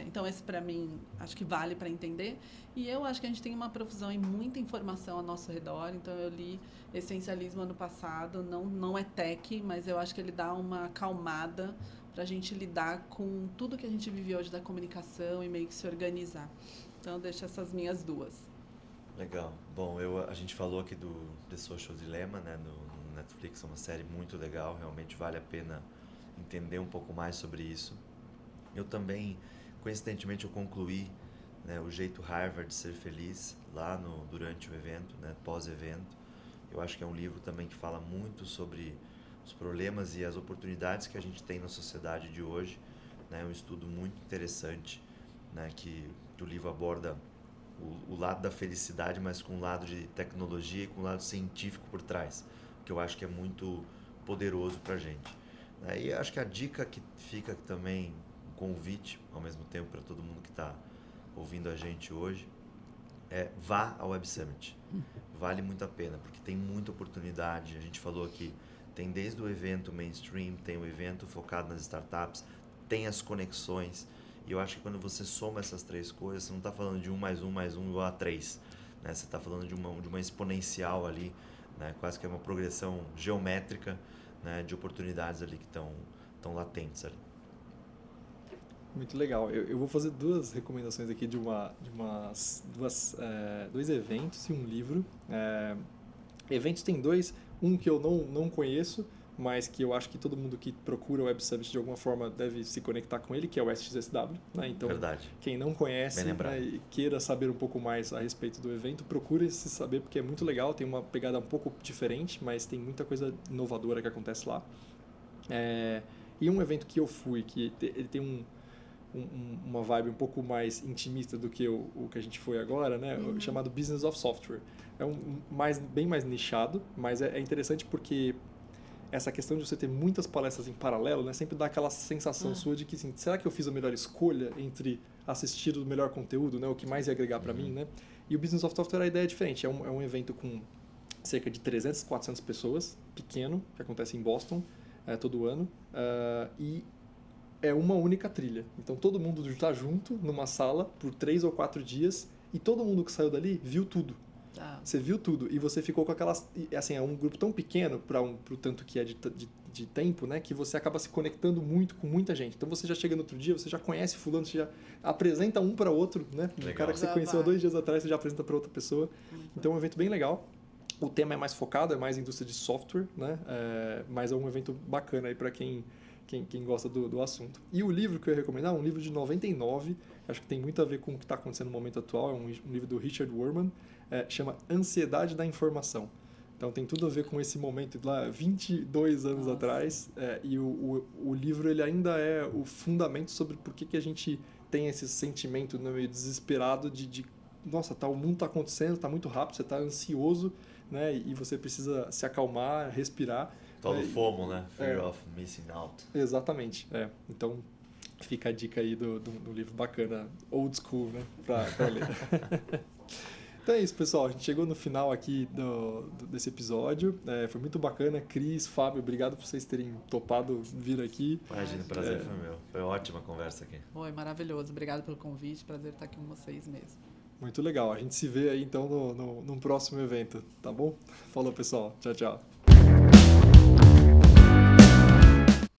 Então, esse, para mim, acho que vale para entender. E eu acho que a gente tem uma profusão e muita informação ao nosso redor. Então, eu li Essencialismo ano passado. Não é tech, mas eu acho que ele dá uma acalmada para a gente lidar com tudo que a gente vive hoje da comunicação e meio que se organizar. Então, eu deixo essas minhas duas. Legal. Bom, a gente falou aqui do The Social Dilemma, né, no Netflix, é uma série muito legal, realmente vale a pena entender um pouco mais sobre isso. Eu também, coincidentemente, eu concluí, né, O Jeito Harvard de Ser Feliz lá durante o evento, né, pós-evento. Eu acho que é um livro também que fala muito sobre os problemas e as oportunidades que a gente tem na sociedade de hoje, né, é um estudo muito interessante, né, que o livro aborda o lado da felicidade, mas com um lado de tecnologia e com um lado científico por trás, que eu acho que é muito poderoso para a gente. E acho que a dica que fica também, um convite ao mesmo tempo para todo mundo que está ouvindo a gente hoje, vá ao Web Summit. Vale muito a pena, porque tem muita oportunidade. A gente falou aqui, tem desde o evento mainstream, tem o evento focado nas startups, tem as conexões. E eu acho que quando você soma essas 3 coisas, você não está falando de 1 mais 1 mais 1 igual a 3. Né? Você está falando de uma exponencial ali, né? Quase que é uma progressão geométrica, né? De oportunidades ali que estão latentes ali. Muito legal. Eu vou fazer 2 recomendações aqui de 2 eventos e um livro. Eventos tem 2, um que eu não conheço, mas que eu acho que todo mundo que procura o Web Summit de alguma forma deve se conectar com ele, que é o SXSW. Né? Então, Verdade. Quem não conhece, né, e queira saber um pouco mais a respeito do evento, procure se saber, porque é muito legal, tem uma pegada um pouco diferente, mas tem muita coisa inovadora que acontece lá. E um evento que eu fui, que ele tem uma vibe um pouco mais intimista do que o que a gente foi agora, né? Chamado Business of Software. É bem mais nichado, mas é interessante porque essa questão de você ter muitas palestras em paralelo, né, sempre dá aquela sensação sua de que, assim, será que eu fiz a melhor escolha entre assistir o melhor conteúdo, né, o que mais ia agregar para mim, né? E o Business of Software, a ideia é diferente. É um evento com cerca de 300, 400 pessoas, pequeno, que acontece em Boston todo ano, e é uma única trilha. Então todo mundo está junto numa sala por 3 ou 4 dias e todo mundo que saiu dali viu tudo. Você viu tudo e você ficou com aquelas... Assim, é um grupo tão pequeno para o tanto que é de tempo, né, que você acaba se conectando muito com muita gente. Então você já chega no outro dia, você já conhece fulano, você já apresenta um para outro, né? Legal. O cara que você conheceu há 2 dias atrás, você já apresenta para outra pessoa. Então é um evento bem legal. O tema é mais focado, é mais indústria de software, né? Mas é um evento bacana aí para quem gosta do assunto. E o livro que eu ia recomendar é um livro de 99, acho que tem muito a ver com o que está acontecendo no momento atual, é um livro do Richard Wurman, chama Ansiedade da Informação. Então tem tudo a ver com esse momento lá, 22 anos atrás, e o livro ele ainda é o fundamento sobre por que a gente tem esse sentimento, né, meio desesperado de nossa, o mundo está acontecendo, está muito rápido, você está ansioso, né, e você precisa se acalmar, respirar. Todo FOMO, né? Fear of Missing Out. Exatamente. Então, fica a dica aí do livro bacana, old school, né? Pra ler. Então é isso, pessoal. A gente chegou no final aqui desse episódio. Foi muito bacana. Cris, Fábio, obrigado por vocês terem topado vir aqui. Imagina, o prazer foi meu. Foi ótima a conversa aqui. Foi maravilhoso. Obrigado pelo convite. Prazer estar aqui com vocês mesmo. Muito legal. A gente se vê aí, então, num próximo evento, tá bom? Falou, pessoal. Tchau, tchau.